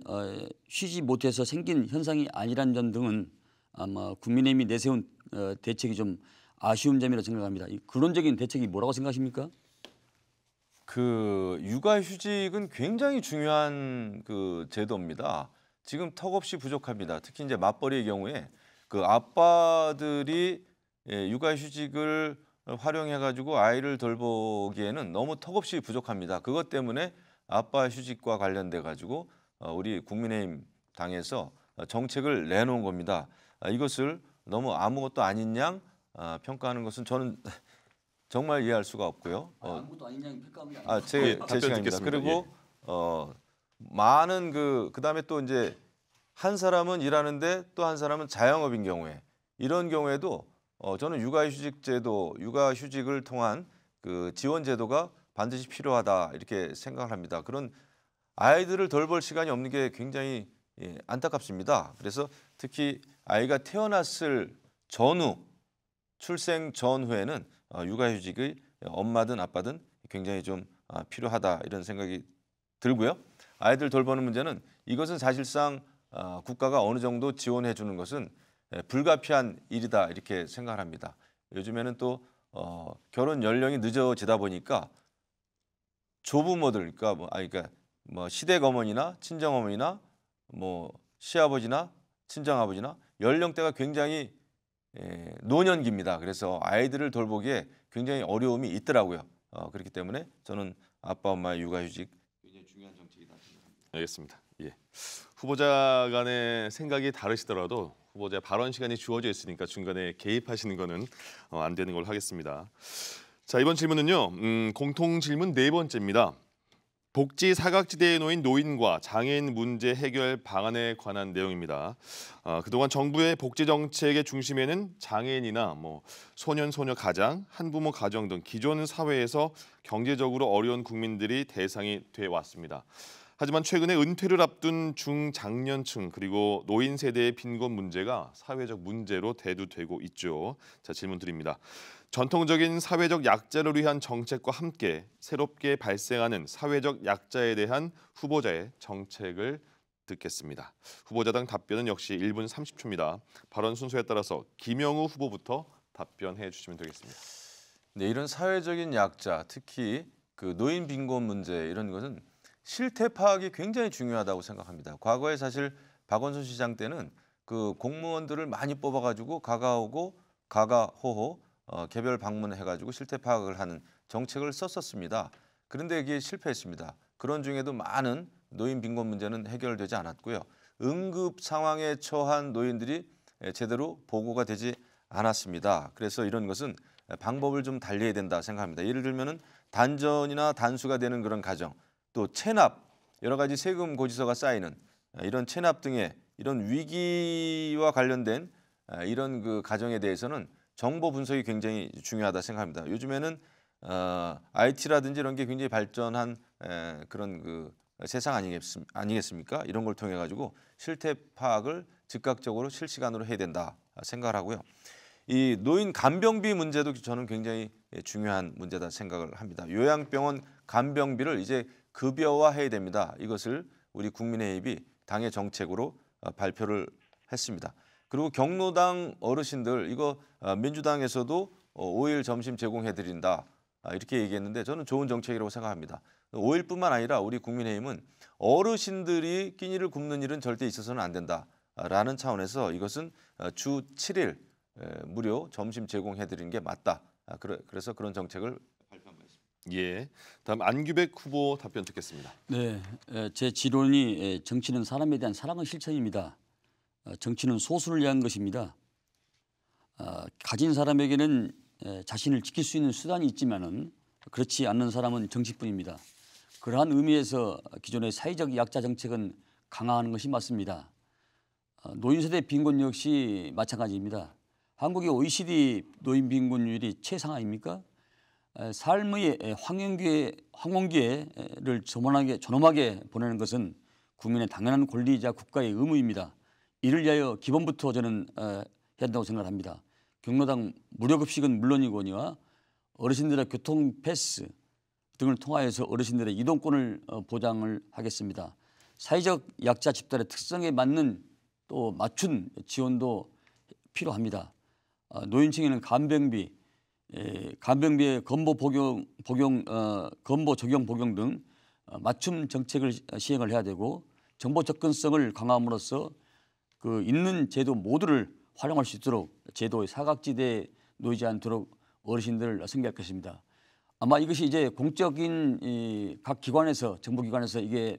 쉬지 못해서 생긴 현상이 아니란 점 등은 아마 국민의힘이 내세운 대책이 좀 아쉬운 점이라고 생각합니다. 이 근원적인 대책이 뭐라고 생각하십니까? 육아휴직은 굉장히 중요한 제도입니다. 지금 턱없이 부족합니다. 특히 이제 맞벌이의 경우에 아빠들이 육아휴직을 활용해가지고 아이를 돌보기에는 너무 턱없이 부족합니다. 그것 때문에 아빠 휴직과 관련돼 가지고 우리 국민의힘 당에서 정책을 내놓은 겁니다. 이것을 너무 아무것도 아닌 양 평가하는 것은 저는 정말 이해할 수가 없고요. 아무것도 아닌 양이 평가합니다. 제 답변 시간입니다. 듣겠습니다. 그리고 많은 그다음에 또 이제 한 사람은 일하는데 또 한 사람은 자영업인 경우에 이런 경우에도 저는 육아휴직 제도, 육아휴직을 통한 그 지원 제도가 반드시 필요하다 이렇게 생각을 합니다. 그런 아이들을 돌볼 시간이 없는 게 굉장히 안타깝습니다. 그래서 특히 아이가 태어났을 전후 출생 전후에는 육아휴직의 엄마든 아빠든 굉장히 좀 필요하다 이런 생각이 들고요. 아이들 돌보는 문제는 이것은 사실상 국가가 어느 정도 지원해 주는 것은 불가피한 일이다 이렇게 생각을 합니다. 요즘에는 또 결혼 연령이 늦어지다 보니까 조부모들, 그러니까 뭐 시댁 어머니나 친정 어머니나 뭐 시아버지나 친정 아버지나 연령대가 굉장히 노년기입니다. 그래서 아이들을 돌보기에 굉장히 어려움이 있더라고요. 그렇기 때문에 저는 아빠 엄마의 육아휴직 굉장히 중요한 정책이다 생각합니다. 알겠습니다. 예. 후보자 간의 생각이 다르시더라도 후보자 발언 시간이 주어져 있으니까 중간에 개입하시는 거는 안 되는 걸로 하겠습니다. 자, 이번 질문은요. 공통 질문 네 번째입니다. 복지 사각지대에 놓인 노인과 장애인 문제 해결 방안에 관한 내용입니다. 그동안 정부의 복지 정책의 중심에는 장애인이나 소년, 소녀 가장, 한부모 가정 등 기존 사회에서 경제적으로 어려운 국민들이 대상이 돼 왔습니다. 하지만 최근에 은퇴를 앞둔 중장년층 그리고 노인 세대의 빈곤 문제가 사회적 문제로 대두되고 있죠. 자, 질문 드립니다. 전통적인 사회적 약자를 위한 정책과 함께 새롭게 발생하는 사회적 약자에 대한 후보자의 정책을 듣겠습니다. 후보자당 답변은 역시 1분 30초입니다. 발언 순서에 따라서 김영우 후보부터 답변해 주시면 되겠습니다. 네, 이런 사회적인 약자, 특히 그 노인 빈곤 문제 이런 것은 실태 파악이 굉장히 중요하다고 생각합니다. 과거에 사실 박원순 시장 때는 그 공무원들을 많이 뽑아가지고 가가오고 가가호호 개별 방문해가지고 실태 파악을 하는 정책을 썼었습니다. 그런데 이게 실패했습니다. 그런 중에도 많은 노인 빈곤 문제는 해결되지 않았고요. 응급 상황에 처한 노인들이 제대로 보고가 되지 않았습니다. 그래서 이런 것은 방법을 좀 달리해야 된다 생각합니다. 예를 들면은 단전이나 단수가 되는 그런 가정, 또 체납, 여러 가지 세금 고지서가 쌓이는 이런 체납 등의 이런 위기와 관련된 이런 그 가정에 대해서는 정보 분석이 굉장히 중요하다 생각합니다. 요즘에는 IT라든지 이런 게 굉장히 발전한 그런 그 세상 아니겠습니까? 이런 걸 통해 가지고 실태 파악을 즉각적으로 실시간으로 해야 된다 생각을 하고요. 이 노인 간병비 문제도 저는 굉장히 중요한 문제다 생각을 합니다. 요양병원 간병비를 이제 급여화해야 됩니다. 이것을 우리 국민의힘이 당의 정책으로 발표를 했습니다. 그리고 경로당 어르신들 이거 민주당에서도 5일 점심 제공해드린다 이렇게 얘기했는데 저는 좋은 정책이라고 생각합니다. 5일뿐만 아니라 우리 국민의힘은 어르신들이 끼니를 굶는 일은 절대 있어서는 안 된다라는 차원에서 이것은 주 7일 무료 점심 제공해드리는 게 맞다. 그래서 그런 정책을 발표한 바 있습니다. 예, 다음 안규백 후보 답변 듣겠습니다. 네, 제 지론이 정치는 사람에 대한 사랑의 실천입니다. 정치는 소수를 위한 것입니다. 가진 사람에게는 자신을 지킬 수 있는 수단이 있지만은 그렇지 않는 사람은 정치뿐입니다. 그러한 의미에서 기존의 사회적 약자 정책은 강화하는 것이 맞습니다. 노인 세대 빈곤 역시 마찬가지입니다. 한국의 OECD 노인 빈곤율이 최상하입니까? 삶의 황혼기를 존엄하게 보내는 것은 국민의 당연한 권리이자 국가의 의무입니다. 이를 위하여 기본부터 저는 해야 한다고 생각합니다. 경로당 무료급식은 물론이거니와 어르신들의 교통 패스 등을 통하여서 어르신들의 이동권을 보장을 하겠습니다. 사회적 약자 집단의 특성에 맞는 또 맞춘 지원도 필요합니다. 노인층에는 간병비의 건보 적용 복용 등 맞춤 정책을 시행을 해야 되고 정보 접근성을 강화함으로써 그 있는 제도 모두를 활용할 수 있도록 제도의 사각지대에 놓이지 않도록 어르신들을 승계할 것입니다. 아마 이것이 이제 공적인 각 기관에서 정부기관에서 이게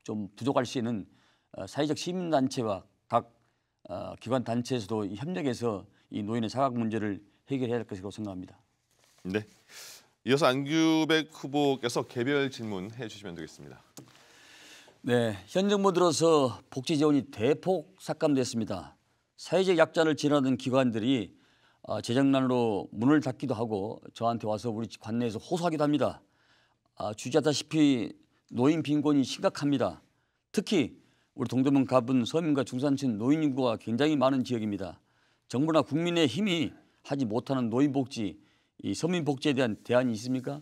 좀 부족할 시에는 사회적 시민단체와 각 기관 단체에서도 협력해서 이 노인의 사각 문제를 해결해야 할 것이라고 생각합니다. 네. 이어서 안규백 후보께서 개별 질문해 주시면 되겠습니다. 네, 현 정부 들어서 복지 지원이 대폭 삭감됐습니다. 사회적 약자를 지원하는 기관들이 재정난으로 문을 닫기도 하고 저한테 와서 우리 관내에서 호소하기도 합니다. 주지하다시피 노인 빈곤이 심각합니다. 특히 우리 동대문 갑은 서민과 중산층 노인 인구가 굉장히 많은 지역입니다. 정부나 국민의 힘이 하지 못하는 노인 복지, 이 서민 복지에 대한 대안이 있습니까?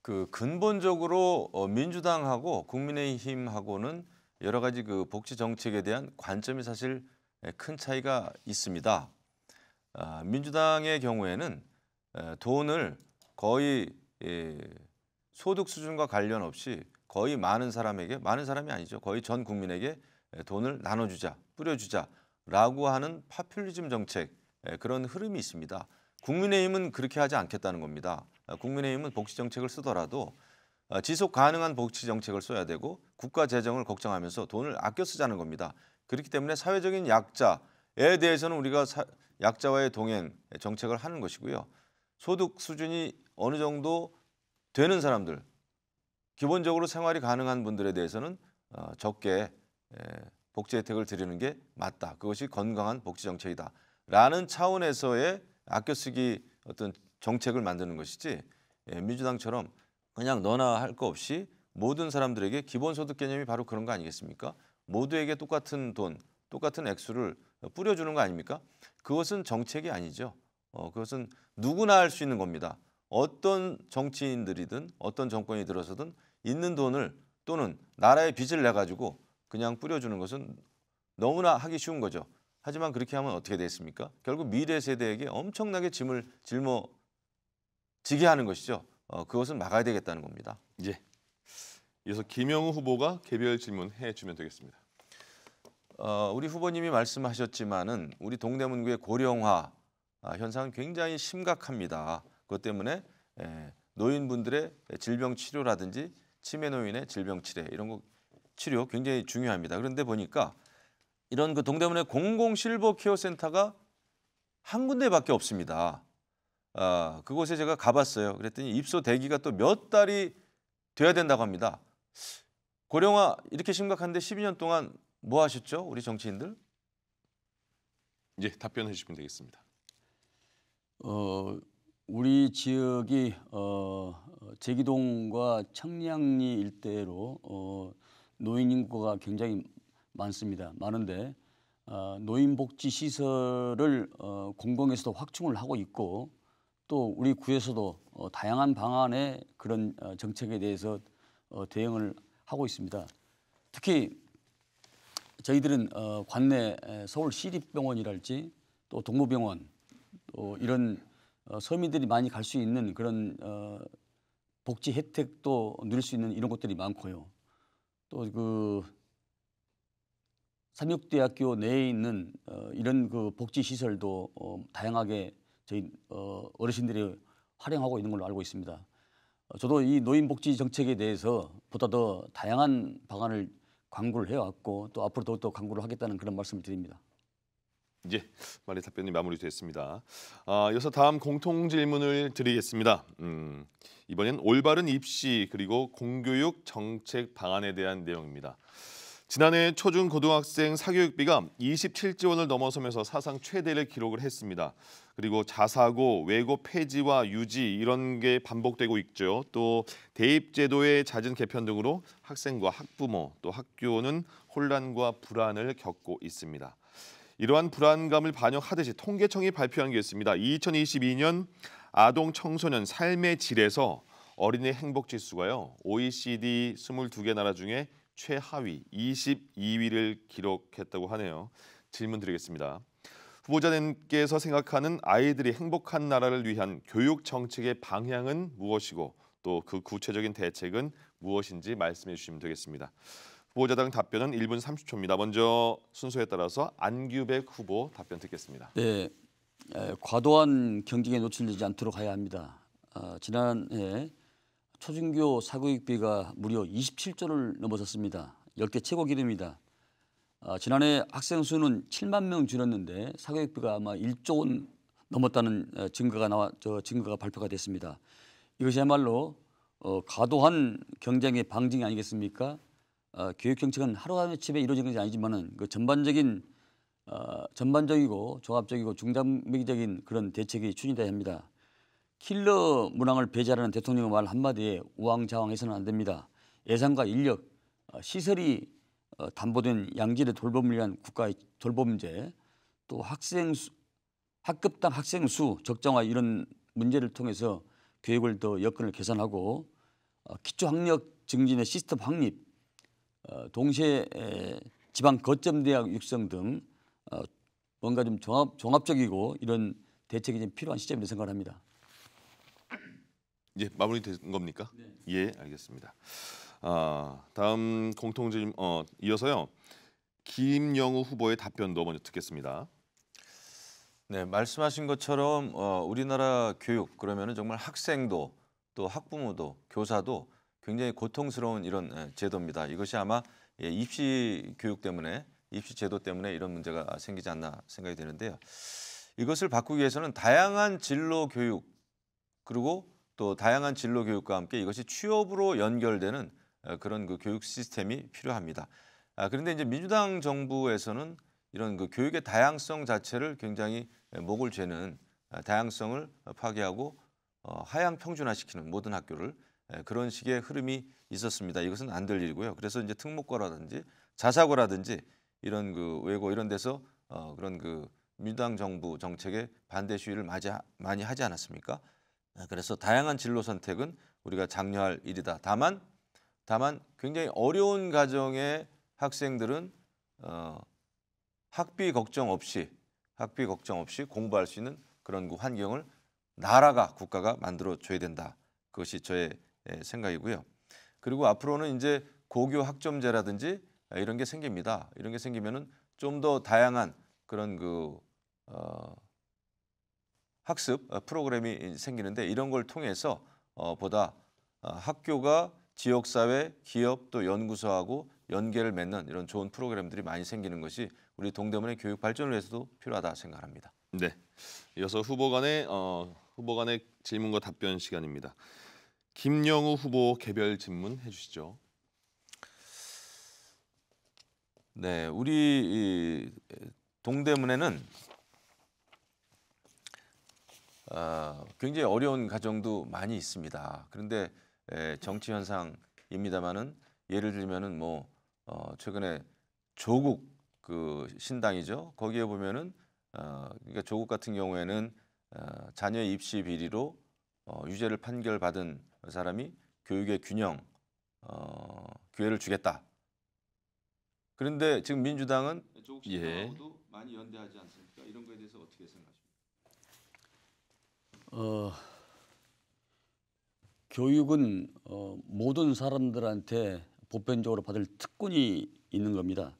그 근본적으로 민주당하고 국민의힘하고는 여러 가지 그 복지 정책에 대한 관점이 사실 큰 차이가 있습니다. 민주당의 경우에는 돈을 거의 소득 수준과 관련 없이 거의 많은 사람에게, 많은 사람이 아니죠, 거의 전 국민에게 돈을 나눠주자, 뿌려주자라고 하는 파퓰리즘 정책, 그런 흐름이 있습니다. 국민의힘은 그렇게 하지 않겠다는 겁니다. 국민의힘은 복지 정책을 쓰더라도 지속 가능한 복지 정책을 써야 되고 국가 재정을 걱정하면서 돈을 아껴 쓰자는 겁니다. 그렇기 때문에 사회적인 약자에 대해서는 우리가 약자와의 동행 정책을 하는 것이고요. 소득 수준이 어느 정도 되는 사람들, 기본적으로 생활이 가능한 분들에 대해서는 적게 복지 혜택을 드리는 게 맞다. 그것이 건강한 복지 정책이다. 라는 차원에서의 아껴 쓰기 어떤 정책을 만드는 것이지, 민주당처럼 그냥 너나 할 거 없이 모든 사람들에게 기본소득 개념이 바로 그런 거 아니겠습니까? 모두에게 똑같은 돈, 똑같은 액수를 뿌려주는 거 아닙니까? 그것은 정책이 아니죠. 그것은 누구나 할 수 있는 겁니다. 어떤 정치인들이든 어떤 정권이 들어서든 있는 돈을 또는 나라의 빚을 내가지고 그냥 뿌려주는 것은 너무나 하기 쉬운 거죠. 하지만 그렇게 하면 어떻게 됐습니까? 결국 미래 세대에게 엄청나게 짐을 짊어지게 하는 것이죠. 그것은 막아야 되겠다는 겁니다. 예. 이어서 김영우 후보가 개별 질문해 주면 되겠습니다. 우리 후보님이 말씀하셨지만은 우리 동대문구의 고령화 현상은 굉장히 심각합니다. 그것 때문에 노인분들의 질병 치료라든지 치매 노인의 질병 치료 이런 거 치료 굉장히 중요합니다. 그런데 보니까 이런 그 동대문의 공공 실버 케어 센터가 한 군데밖에 없습니다. 그곳에 제가 가봤어요. 그랬더니 입소 대기가 또 몇 달이 돼야 된다고 합니다. 고령화 이렇게 심각한데 12년 동안 뭐 하셨죠? 우리 정치인들? 예, 답변해 주시면 되겠습니다. 우리 지역이 제기동과 청량리 일대로 노인 인구가 굉장히 많습니다. 많은데 노인복지 시설을 공공에서도 확충을 하고 있고 또 우리 구에서도 다양한 방안의 그런 정책에 대해서 대응을 하고 있습니다. 특히 저희들은 관내 서울 시립병원이랄지 또 동부병원 또 이런 서민들이 많이 갈 수 있는 그런 복지 혜택도 누릴 수 있는 이런 곳들이 많고요. 또 그 삼육대학교 내에 있는 이런 그 복지 시설도 다양하게 저희 어르신들이 활용하고 있는 걸로 알고 있습니다. 저도 이 노인복지 정책에 대해서 보다 더 다양한 방안을 강구를 해왔고 또 앞으로 더욱더 강구를 하겠다는 그런 말씀을 드립니다. 예, 말의 답변이 마무리됐습니다. 이어서 다음 공통 질문을 드리겠습니다. 이번엔 올바른 입시 그리고 공교육 정책 방안에 대한 내용입니다. 지난해 초중고등학생 사교육비가 27조 원을 넘어서면서 사상 최대를 기록을 했습니다. 그리고 자사고, 외고 폐지와 유지 이런 게 반복되고 있죠. 또 대입제도의 잦은 개편 등으로 학생과 학부모 또 학교는 혼란과 불안을 겪고 있습니다. 이러한 불안감을 반영하듯이 통계청이 발표한 게 있습니다. 2022년 아동 청소년 삶의 질에서 어린이 행복 지수가요. OECD 22개 나라 중에 최하위 22위를 기록했다고 하네요. 질문 드리겠습니다. 후보자님께서 생각하는 아이들이 행복한 나라를 위한 교육 정책의 방향은 무엇이고 또 그 구체적인 대책은 무엇인지 말씀해 주시면 되겠습니다. 후보자당 답변은 1분 30초입니다. 먼저 순서에 따라서 안규백 후보 답변 듣겠습니다. 네, 과도한 경쟁에 노출되지 않도록 해야 합니다. 지난해 초중교 사교육비가 무려 27조를 넘어섰습니다. 역대 최고 기록입니다. 지난해 학생 수는 7만 명 줄었는데 사교육비가 아마 1조 원 넘었다는 증거가 발표가 됐습니다. 이것이야말로 과도한 경쟁의 방증이 아니겠습니까? 교육 정책은 하루아침에 이루어진 것이 아니지만은 그 전반적이고 종합적이고 중장기적인 그런 대책이 추진돼야 합니다. 킬러 문항을 배제하라는 대통령의 말 한마디에 우왕좌왕해서는 안 됩니다. 예산과 인력, 시설이 담보된 양질의 돌봄을 위한 국가의 돌봄제, 또 학급당 학생 수 적정화 이런 문제를 통해서 교육을 더 여건을 개선하고 기초학력 증진의 시스템 확립, 동시에 지방 거점 대학 육성 등 뭔가 좀 종합적이고 이런 대책이 좀 필요한 시점이라고 생각합니다. 예, 마무리된 겁니까? 네. 예, 알겠습니다. 다음 공통질문 이어서요. 김영우 후보의 답변도 먼저 듣겠습니다. 네, 말씀하신 것처럼 우리나라 교육 그러면은 정말 학생도 또 학부모도 교사도 굉장히 고통스러운 이런 제도입니다. 이것이 아마 입시 교육 때문에 입시 제도 때문에 이런 문제가 생기지 않나 생각이 되는데요. 이것을 바꾸기 위해서는 다양한 진로 교육 그리고 또 다양한 진로 교육과 함께 이것이 취업으로 연결되는 그런 그 교육 시스템이 필요합니다. 그런데 이제 민주당 정부에서는 이런 그 교육의 다양성 자체를 굉장히 목을 죄는 다양성을 파괴하고 하향 평준화시키는 모든 학교를 그런 식의 흐름이 있었습니다. 이것은 안 될 일이고요. 그래서 이제 특목고라든지 자사고라든지 이런 그 외고 이런 데서 그런 그 민주당 정부 정책에 반대 시위를 많이 하지 않았습니까? 그래서 다양한 진로 선택은 우리가 장려할 일이다. 다만 굉장히 어려운 가정의 학생들은 학비 걱정 없이 공부할 수 있는 그런 그 환경을 나라가 국가가 만들어 줘야 된다. 그것이 저의 생각이고요. 그리고 앞으로는 이제 고교 학점제라든지 이런 게 생깁니다. 이런 게 생기면은 좀 더 다양한 그런 그 학습 프로그램이 생기는데 이런 걸 통해서 보다 학교가 지역사회, 기업 또 연구소하고 연계를 맺는 이런 좋은 프로그램들이 많이 생기는 것이 우리 동대문의 교육 발전을 위해서도 필요하다 생각합니다. 네, 이어서 후보 간의 질문과 답변 시간입니다. 김영우 후보 개별 질문해 주시죠. 네, 우리 동대문에는 굉장히 어려운 가정도 많이 있습니다. 그런데 정치 현상입니다만은 예를 들면은 뭐 최근에 조국 그 신당이죠. 거기에 보면은 그러니까 조국 같은 경우에는 자녀 입시 비리로 유죄를 판결받은 사람이 교육의 균형 기회를 주겠다. 그런데 지금 민주당은 조국 신당하고도 많이 연대하지 않습니까? 이런 거에 대해서 어떻게 생각하십니까? 교육은 모든 사람들한테 보편적으로 받을 특권이 있는 겁니다.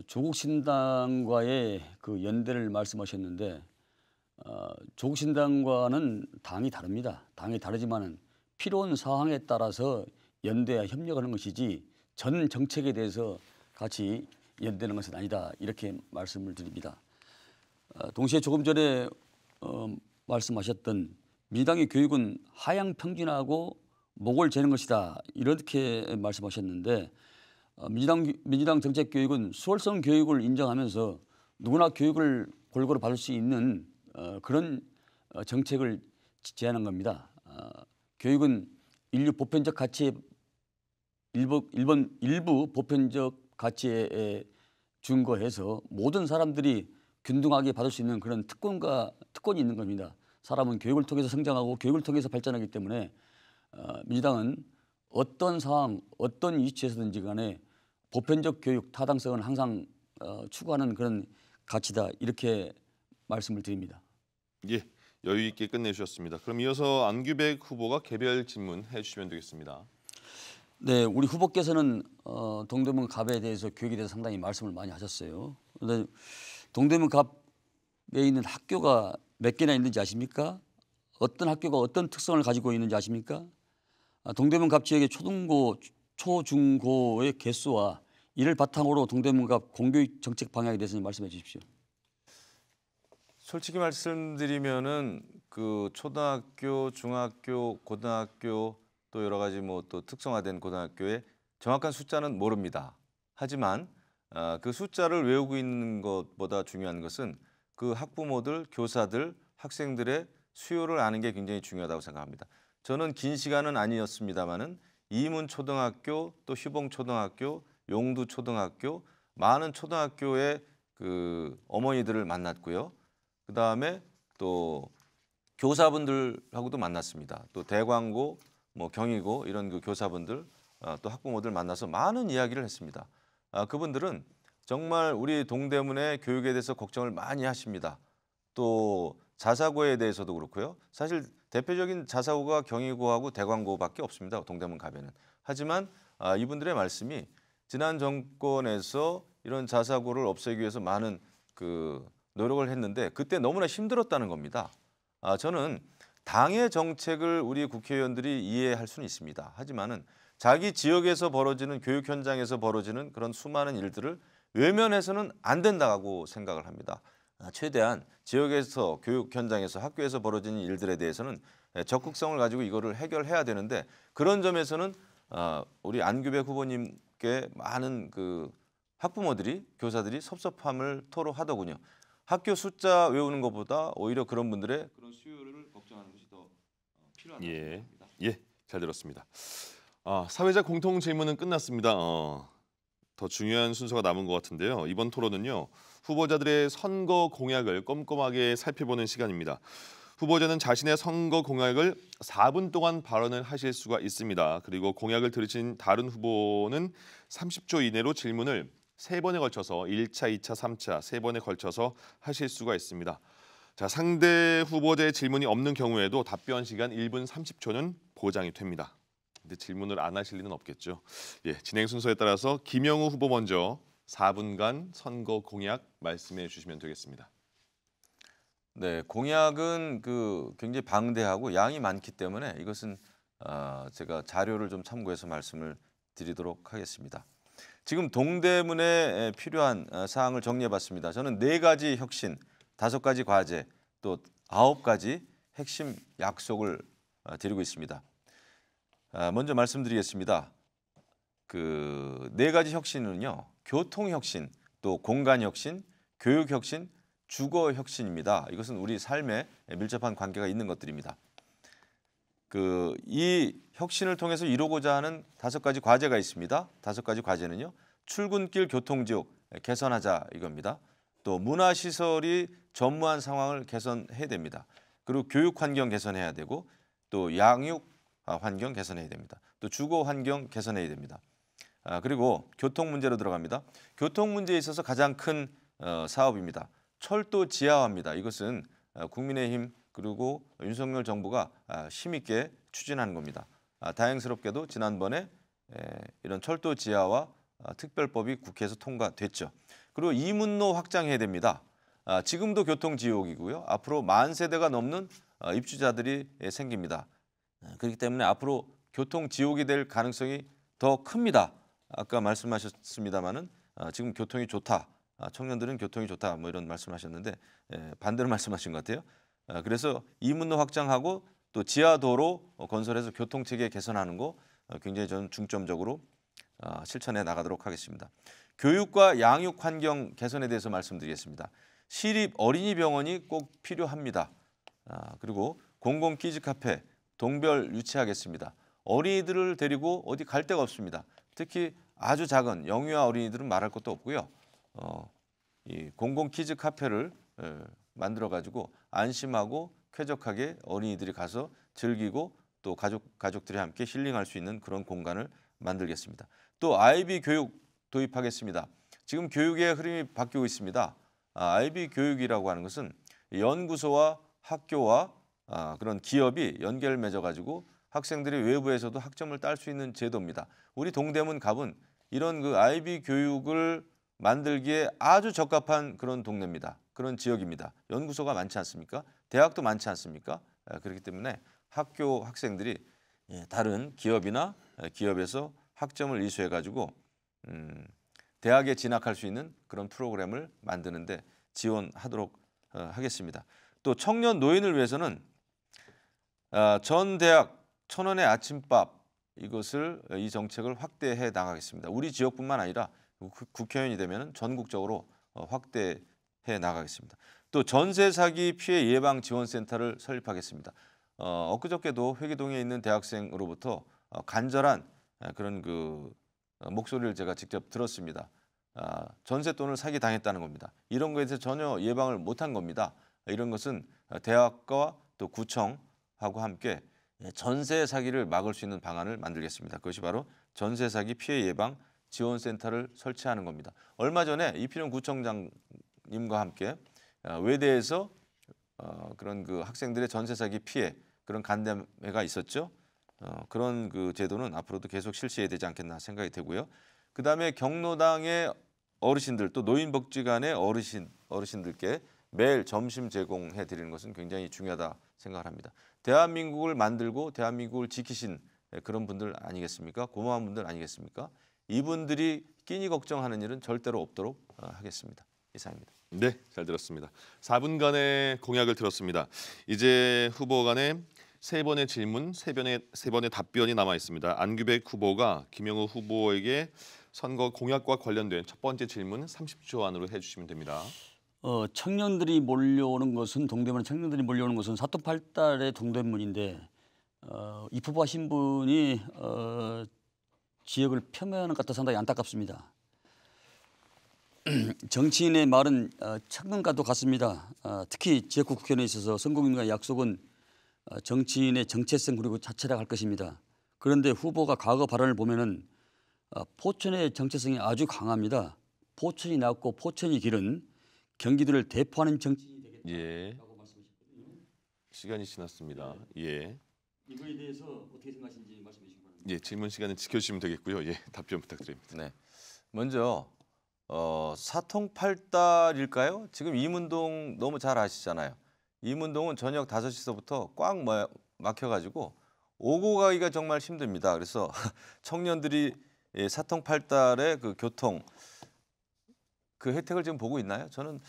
조국 신당과의 그 연대를 말씀하셨는데 조국 신당과는 당이 다릅니다. 당이 다르지만은 필요한 사항에 따라서 연대와 협력하는 것이지 전 정책에 대해서 같이 연대하는 것은 아니다. 이렇게 말씀을 드립니다. 동시에 조금 전에 말씀하셨던 민주당의 교육은 하향 평준화하고 목을 재는 것이다. 이렇게 말씀하셨는데 민주당 정책 교육은 수월성 교육을 인정하면서 누구나 교육을 골고루 받을 수 있는 그런 정책을 제안한 겁니다. 교육은 일부 보편적 가치에 준거해서 모든 사람들이 균등하게 받을 수 있는 그런 특권이 있는 겁니다. 사람은 교육을 통해서 성장하고 교육을 통해서 발전하기 때문에 민주당은 어떤 상황, 어떤 위치에서든지 간에 보편적 교육 타당성은 항상 추구하는 그런 가치다 이렇게 말씀을 드립니다. 예, 여유 있게 끝내주셨습니다. 그럼 이어서 안규백 후보가 개별 질문해 주시면 되겠습니다. 네, 우리 후보께서는 동대문 갑에 대해서 교육에 대해서 상당히 말씀을 많이 하셨어요. 그런데 동대문 갑에 있는 학교가 몇 개나 있는지 아십니까? 어떤 학교가 어떤 특성을 가지고 있는지 아십니까? 동대문 갑 지역의 초중고의 개수와 이를 바탕으로 동대문 갑 공교육 정책 방향에 대해서 말씀해 주십시오. 솔직히 말씀드리면은 그 초등학교, 중학교, 고등학교 또 여러 가지 뭐 또 특성화된 고등학교의 정확한 숫자는 모릅니다. 하지만 그 숫자를 외우고 있는 것보다 중요한 것은 그 학부모들, 교사들, 학생들의 수요를 아는 게 굉장히 중요하다고 생각합니다. 저는 긴 시간은 아니었습니다마는 이문초등학교, 또 휴봉초등학교, 용두초등학교 많은 초등학교의 그 어머니들을 만났고요. 그 다음에 또 교사분들하고도 만났습니다. 또 대광고, 뭐 경희고 이런 그 교사분들, 또 학부모들 만나서 많은 이야기를 했습니다. 그분들은 정말 우리 동대문의 교육에 대해서 걱정을 많이 하십니다. 또 자사고에 대해서도 그렇고요. 사실 대표적인 자사고가 경희고하고 대광고밖에 없습니다. 동대문 가면은. 하지만 이분들의 말씀이 지난 정권에서 이런 자사고를 없애기 위해서 많은 그 노력을 했는데 그때 너무나 힘들었다는 겁니다. 저는 당의 정책을 우리 국회의원들이 이해할 수는 있습니다. 하지만은 자기 지역에서 벌어지는 교육 현장에서 벌어지는 그런 수많은 일들을 외면해서는 안 된다고 생각을 합니다. 최대한 지역에서 교육 현장에서 학교에서 벌어지는 일들에 대해서는 적극성을 가지고 이거를 해결해야 되는데 그런 점에서는 우리 안규백 후보님께 많은 그 학부모들이 교사들이 섭섭함을 토로하더군요. 학교 숫자 외우는 것보다 오히려 그런 분들의 그런 수요를 걱정하는 것이 더 필요하다고 생각합니다. 예, 잘 들었습니다. 사회적 공통 질문은 끝났습니다. 더 중요한 순서가 남은 것 같은데요. 이번 토론은요. 후보자들의 선거 공약을 꼼꼼하게 살펴보는 시간입니다. 후보자는 자신의 선거 공약을 4분 동안 발언을 하실 수가 있습니다. 그리고 공약을 들으신 다른 후보는 30초 이내로 질문을 3번에 걸쳐서 1차, 2차, 3차 3번에 걸쳐서 하실 수가 있습니다. 자, 상대 후보자의 질문이 없는 경우에도 답변 시간 1분 30초는 보장이 됩니다. 근데 질문을 안 하실 리는 없겠죠. 예, 진행 순서에 따라서 김영우 후보 먼저 4분간 선거 공약 말씀해 주시면 되겠습니다. 네, 공약은 굉장히 방대하고 양이 많기 때문에 이것은 제가 자료를 좀 참고해서 말씀을 드리도록 하겠습니다. 지금 동대문에 필요한 사항을 정리해봤습니다. 저는 4가지 혁신, 5가지 과제, 또 9가지 핵심 약속을 드리고 있습니다. 먼저 말씀드리겠습니다. 그 4가지 혁신은요, 교통 혁신, 또 공간 혁신, 교육 혁신, 주거 혁신입니다. 이것은 우리 삶에 밀접한 관계가 있는 것들입니다. 이 혁신을 통해서 이루고자 하는 5가지 과제가 있습니다. 5가지 과제는요. 출근길 교통지역 개선하자 이겁니다. 또 문화시설이 전무한 상황을 개선해야 됩니다. 그리고 교육 환경 개선해야 되고 또 양육 환경 개선해야 됩니다. 또 주거 환경 개선해야 됩니다. 그리고 교통 문제로 들어갑니다. 교통 문제에 있어서 가장 큰 사업입니다. 철도 지하화입니다. 이것은 국민의힘 그리고 윤석열 정부가 힘있게 추진하는 겁니다. 다행스럽게도 지난번에 이런 철도 지하화 특별법이 국회에서 통과됐죠. 그리고 이문로 확장해야 됩니다. 지금도 교통지옥이고요. 앞으로 10,000세대가 넘는 입주자들이 생깁니다. 그렇기 때문에 앞으로 교통지옥이 될 가능성이 더 큽니다. 아까 말씀하셨습니다마는 지금 교통이 좋다. 청년들은 교통이 좋다. 뭐 이런 말씀하셨는데 반대로 말씀하신 것 같아요. 그래서 이문로 확장하고 또 지하도로 건설해서 교통체계 개선하는 거 굉장히 저는 중점적으로 실천해 나가도록 하겠습니다. 교육과 양육 환경 개선에 대해서 말씀드리겠습니다. 시립 어린이병원이 꼭 필요합니다. 그리고 공공 키즈 카페 동별 유치하겠습니다. 어린이들을 데리고 어디 갈 데가 없습니다. 특히 아주 작은 영유아 어린이들은 말할 것도 없고요. 이 공공 키즈 카페를 만들어 가지고 안심하고 쾌적하게 어린이들이 가서 즐기고 또 가족들이 함께 힐링할 수 있는 그런 공간을 만들겠습니다. 또 아이비 교육 도입하겠습니다. 지금 교육의 흐름이 바뀌고 있습니다. 아이비 교육이라고 하는 것은 연구소와 학교와 그런 기업이 연계를 맺어 가지고 학생들이 외부에서도 학점을 딸 수 있는 제도입니다. 우리 동대문 갑은 이런 아이비 교육을 만들기에 아주 적합한 그런 동네입니다. 그런 지역입니다. 연구소가 많지 않습니까? 대학도 많지 않습니까? 그렇기 때문에 학교 학생들이 다른 기업이나 기업에서 학점을 이수해 가지고 대학에 진학할 수 있는 그런 프로그램을 만드는데 지원하도록 하겠습니다. 또 청년 노인을 위해서는 전 대학 1,000원의 아침밥 이것을 이 정책을 확대해 나가겠습니다. 우리 지역뿐만 아니라 국회의원이 되면 전국적으로 확대해 나가겠습니다. 또 전세 사기 피해 예방 지원센터를 설립하겠습니다. 엊그저께도 회기동에 있는 대학생으로부터 간절한 그런 목소리를 제가 직접 들었습니다. 전세돈을 사기 당했다는 겁니다. 이런 거에 대해서 전혀 예방을 못한 겁니다. 이런 것은 대학과 또 구청하고 함께 전세 사기를 막을 수 있는 방안을 만들겠습니다. 그것이 바로 전세 사기 피해 예방 지원센터를 설치하는 겁니다. 얼마 전에 이필용 구청장님과 함께 외대에서 그런 학생들의 전세 사기 피해 그런 간담회가 있었죠. 그런 제도는 앞으로도 계속 실시해야 되지 않겠나 생각이 되고요. 그다음에 경로당의 어르신들 또 노인복지관의 어르신들께 매일 점심 제공해 드리는 것은 굉장히 중요하다 생각을 합니다. 대한민국을 만들고 대한민국을 지키신 그런 분들 아니겠습니까? 고마운 분들 아니겠습니까? 이분들이 끼니 걱정하는 일은 절대로 없도록 하겠습니다. 이상입니다. 네, 잘 들었습니다. 4분간의 공약을 들었습니다. 이제 후보 간에 3번의 질문, 3번의 답변이 남아 있습니다. 안규백 후보가 김영우 후보에게 선거 공약과 관련된 첫 번째 질문 30초 안으로 해주시면 됩니다. 청년들이 몰려오는 것은 동대문에 청년들이 몰려오는 것은 사또팔달의 동대문인데 입후보하신 분이 지역을 폄훼하는 것 같아 상당히 안타깝습니다. 정치인의 말은 청년과도 같습니다. 특히 지역구 국회의원에 있어서 선거인과의 약속은 정치인의 정체성 그리고 자체라 할 것입니다. 그런데 후보가 과거 발언을 보면은 포천의 정체성이 아주 강합니다. 포천이 낫고 포천이 길은 경기도를 대표하는 정치인이 되겠다고 말씀하셨거든요. 시간이 지났습니다. 예. 이거에 대해서 어떻게 생각하시는지 말씀해 주시기 바랍니다. 예, 질문 시간은 지켜주시면 되겠고요. 예, 답변 부탁드립니다. 네. 먼저 사통팔달일까요? 지금 이문동 너무 잘 아시잖아요. 이문동은 저녁 5시서부터 꽉 막혀가지고 오고 가기가 정말 힘듭니다. 그래서 청년들이 사통팔달의 교통 혜택을 지금 보고 있나요? 저는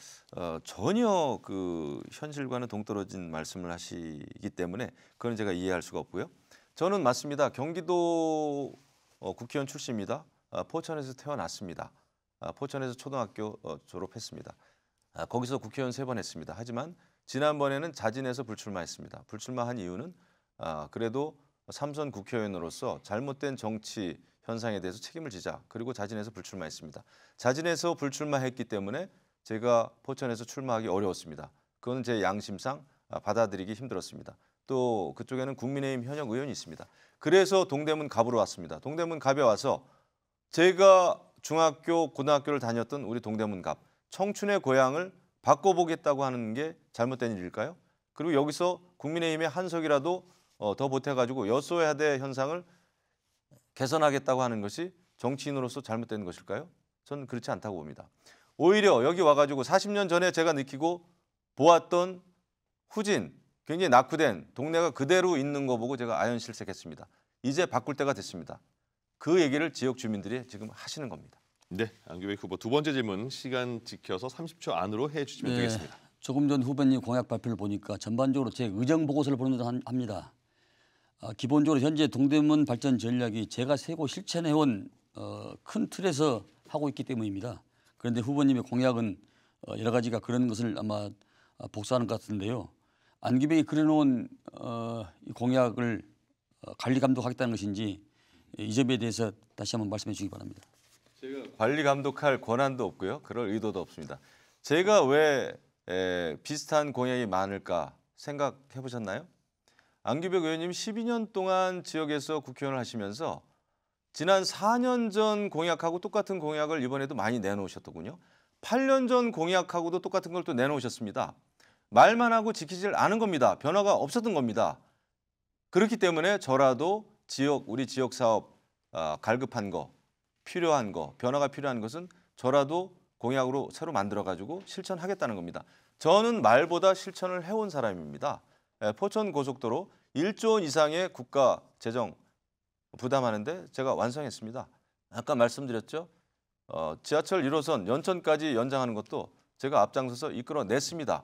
전혀 현실과는 동떨어진 말씀을 하시기 때문에 그건 제가 이해할 수가 없고요. 저는 맞습니다. 경기도 국회의원 출신입니다. 포천에서 태어났습니다. 포천에서 초등학교 졸업했습니다. 거기서 국회의원 3번 했습니다. 하지만 지난번에는 자진해서 불출마했습니다. 불출마한 이유는 그래도 3선 국회의원으로서 잘못된 정치 현상에 대해서 책임을 지자. 그리고 자진해서 불출마했습니다. 자진해서 불출마했기 때문에 제가 포천에서 출마하기 어려웠습니다. 그건 제 양심상 받아들이기 힘들었습니다. 또 그쪽에는 국민의힘 현역 의원이 있습니다. 그래서 동대문 갑으로 왔습니다. 동대문 갑에 와서 제가 중학교, 고등학교를 다녔던 우리 동대문 갑, 청춘의 고향을 바꿔보겠다고 하는 게 잘못된 일일까요? 그리고 여기서 국민의힘의 한석이라도 더 보태가지고 여소야대 현상을 개선하겠다고 하는 것이 정치인으로서 잘못된 것일까요? 저는 그렇지 않다고 봅니다. 오히려 여기 와가지고 40년 전에 제가 느끼고 보았던 후진, 굉장히 낙후된 동네가 그대로 있는 거 보고 제가 아연실색했습니다. 이제 바꿀 때가 됐습니다. 그 얘기를 지역 주민들이 지금 하시는 겁니다. 네, 안규백 후보 두 번째 질문 시간 지켜서 30초 안으로 해주시면 되겠습니다. 조금 전 후보님 공약 발표를 보니까 전반적으로 제 의정 보고서를 보는 듯 합니다. 기본적으로 현재 동대문 발전 전략이 제가 세고 실천해온 큰 틀에서 하고 있기 때문입니다. 그런데 후보님의 공약은 여러 가지가 그런 것을 아마 복사하는 것 같은데요. 안규백이 그려놓은 이 공약을 관리 감독하겠다는 것인지 이 점에 대해서 다시 한번 말씀해 주시기 바랍니다. 제가 관리 감독할 권한도 없고요. 그럴 의도도 없습니다. 제가 왜 비슷한 공약이 많을까 생각해 보셨나요? 안규백 의원님 12년 동안 지역에서 국회의원을 하시면서 지난 4년 전 공약하고 똑같은 공약을 이번에도 많이 내놓으셨더군요. 8년 전 공약하고도 똑같은 걸 또 내놓으셨습니다. 말만 하고 지키질 않은 겁니다. 변화가 없었던 겁니다. 그렇기 때문에 저라도 우리 지역 사업 갈급한 거, 필요한 거, 변화가 필요한 것은 저라도 공약으로 새로 만들어가지고 실천하겠다는 겁니다. 저는 말보다 실천을 해온 사람입니다. 포천 고속도로 1조 원 이상의 국가 재정 부담하는데 제가 완성했습니다. 아까 말씀드렸죠. 지하철 1호선 연천까지 연장하는 것도 제가 앞장서서 이끌어냈습니다.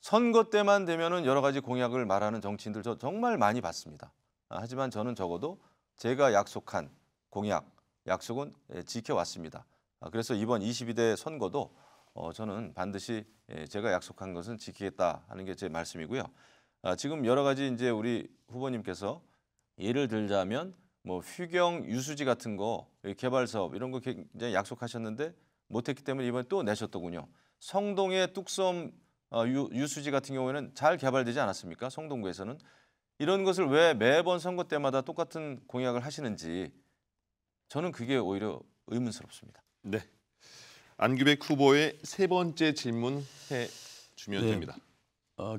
선거 때만 되면은 여러 가지 공약을 말하는 정치인들 저 정말 많이 봤습니다. 하지만 저는 적어도 제가 약속한 공약, 약속은 지켜왔습니다. 그래서 이번 22대 선거도 저는 반드시 제가 약속한 것은 지키겠다 하는 게 제 말씀이고요. 지금 여러 가지 이제 우리 후보님께서 예를 들자면 뭐 휴경 유수지 같은 거 개발 사업 이런 거 굉장히 약속하셨는데 못했기 때문에 이번에 또 내셨더군요. 성동의 뚝섬 유수지 같은 경우에는 잘 개발되지 않았습니까? 성동구에서는 이런 것을 왜 매번 선거 때마다 똑같은 공약을 하시는지 저는 그게 오히려 의문스럽습니다. 네. 안규백 후보의 세 번째 질문 해주면 네. 됩니다.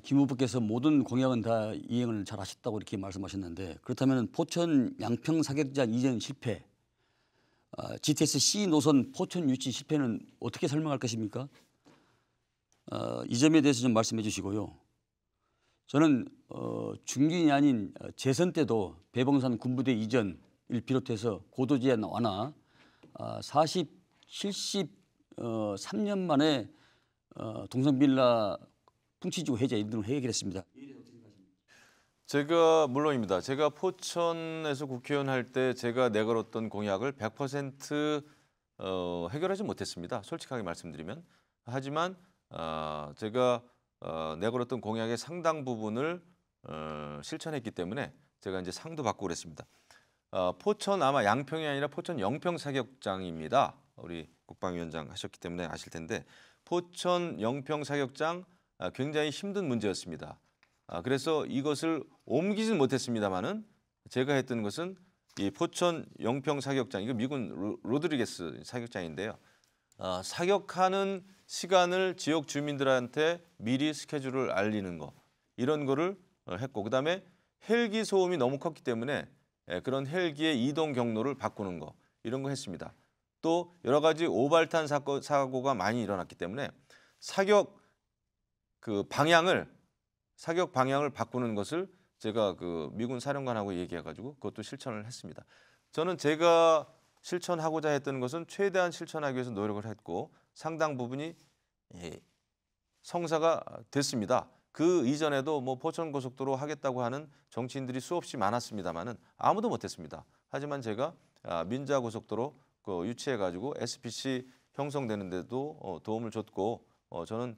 김 후보께서 모든 공약은 다 이행을 잘 하셨다고 이렇게 말씀하셨는데 그렇다면 포천 양평 사격장 이전 실패, GTS C 노선 포천 유치 실패는 어떻게 설명할 것입니까? 이 점에 대해서 좀 말씀해 주시고요. 저는 중gin이 아닌 재선 때도 배봉산 군부대 이전을 비롯해서 고도 제한 완화, 40, 73년 만에 동성빌라 풍치지구 해제 등을 해결했습니다. 제가 물론입니다. 제가 포천에서 국회의원 할 때 제가 내걸었던 공약을 100% 해결하지 못했습니다. 솔직하게 말씀드리면. 하지만 제가 내걸었던 공약의 상당 부분을 실천했기 때문에 제가 이제 상도 받고 그랬습니다. 포천 아마 양평이 아니라 포천 영평 사격장입니다. 우리 국방위원장 하셨기 때문에 아실 텐데 포천 영평 사격장 굉장히 힘든 문제였습니다. 그래서 이것을 옮기진 못했습니다만은 제가 했던 것은 이 포천 영평 사격장, 이거 미군 로드리게스 사격장인데요. 사격하는 시간을 지역 주민들한테 미리 스케줄을 알리는 거 이런 거를 했고 그다음에 헬기 소음이 너무 컸기 때문에 그런 헬기의 이동 경로를 바꾸는 거 이런 거 했습니다. 또 여러 가지 오발탄 사고가 많이 일어났기 때문에 사격 방향을 바꾸는 것을 제가 그 미군 사령관하고 얘기해가지고 그것도 실천을 했습니다. 저는 제가 실천하고자 했던 것은 최대한 실천하기 위해서 노력을 했고 상당 부분이 성사가 됐습니다. 그 이전에도 뭐 포천고속도로 하겠다고 하는 정치인들이 수없이 많았습니다만은 아무도 못했습니다. 하지만 제가 민자고속도로 유치해가지고 SPC 형성되는데도 도움을 줬고 저는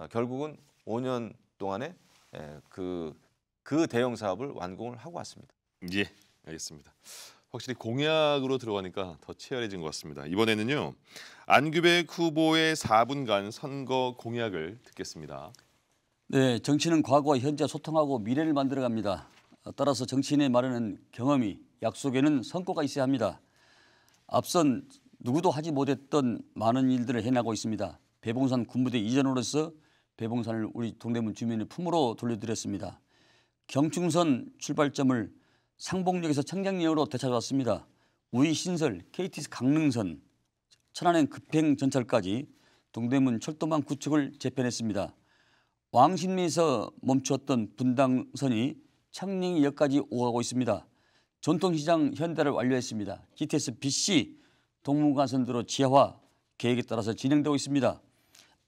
결국은 5년 동안에 그 대형 사업을 완공을 하고 왔습니다. 예, 알겠습니다. 확실히 공약으로 들어가니까 더 치열해진 것 같습니다. 이번에는요. 안규백 후보의 4분간 선거 공약을 듣겠습니다. 네, 정치는 과거와 현재와 소통하고 미래를 만들어갑니다. 따라서 정치인의 말에는 경험이, 약속에는 성과가 있어야 합니다. 앞선 누구도 하지 못했던 많은 일들을 해나가고 있습니다. 배봉산 군부대 이전으로서 배봉산을 우리 동대문 주민의 품으로 돌려드렸습니다. 경충선 출발점을 상봉역에서 청량역으로 되찾아왔습니다. 우이 신설, KTX 강릉선, 천안행 급행 전철까지 동대문 철도망 구축을 재편했습니다. 왕십리에서 멈추었던 분당선이 청량역까지 오가고 있습니다. 전통시장 현대를 완료했습니다. GTS BC 동문간선도로 지하화 계획에 따라서 진행되고 있습니다.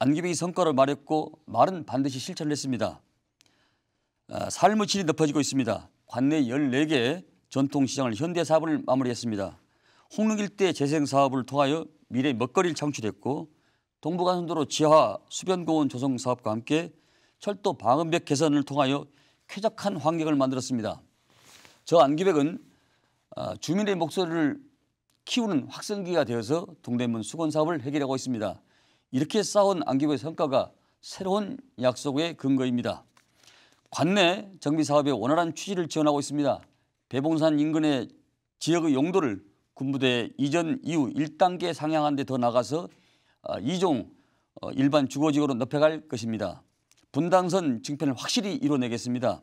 안규백이 성과를 말했고 말은 반드시 실천을 했습니다. 삶의 질이 높아지고 있습니다. 관내 14개 전통시장을 현대사업을 마무리했습니다. 홍릉 일대 재생사업을 통하여 미래 먹거리를 창출했고 동부간선도로 지하 수변공원 조성 사업과 함께 철도 방음벽 개선을 통하여 쾌적한 환경을 만들었습니다. 저 안규백은 주민의 목소리를 키우는 확성기가 되어서 동대문 수건 사업을 해결하고 있습니다. 이렇게 쌓은 안규백의 성과가 새로운 약속의 근거입니다. 관내 정비 사업의 원활한 취지를 지원하고 있습니다. 배봉산 인근의 지역의 용도를 군부대 이전 이후 1단계 상향한 데 더 나가서 2종 일반 주거지구로 높여갈 것입니다. 분당선 증편을 확실히 이뤄내겠습니다.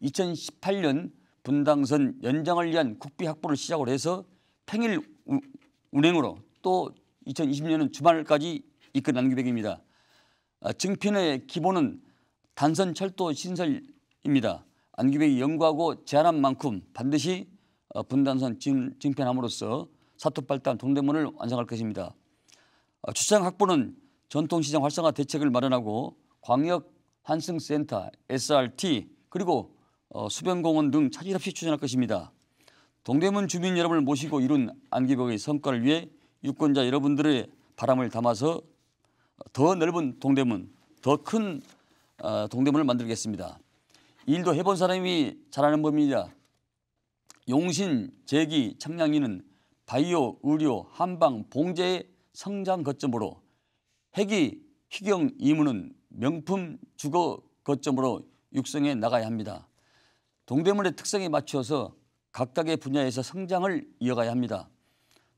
2018년 분당선 연장을 위한 국비 확보를 시작으로 해서 평일 운행으로 또 2020년은 주말까지 이끈 안규백입니다. 증편의 기본은 단선 철도 신설입니다. 안규백이 연구하고 제안한 만큼 반드시 분당선 증편함으로써 사투발달 동대문을 완성할 것입니다. 주차장 확보는 전통시장 활성화 대책을 마련하고 광역 환승센터, SRT 그리고 수변공원 등 차질 없이 추진할 것입니다. 동대문 주민 여러분을 모시고 이룬 안기부의 성과를 위해 유권자 여러분들의 바람을 담아서 더 넓은 동대문, 더 큰 동대문을 만들겠습니다. 이 일도 해본 사람이 잘하는 법입니다. 용신, 제기, 청량리는 바이오, 의료, 한방, 봉제의 성장 거점으로 회기, 희경, 이문은 명품 주거 거점으로 육성해 나가야 합니다. 동대문의 특성에 맞춰서 각각의 분야에서 성장을 이어가야 합니다.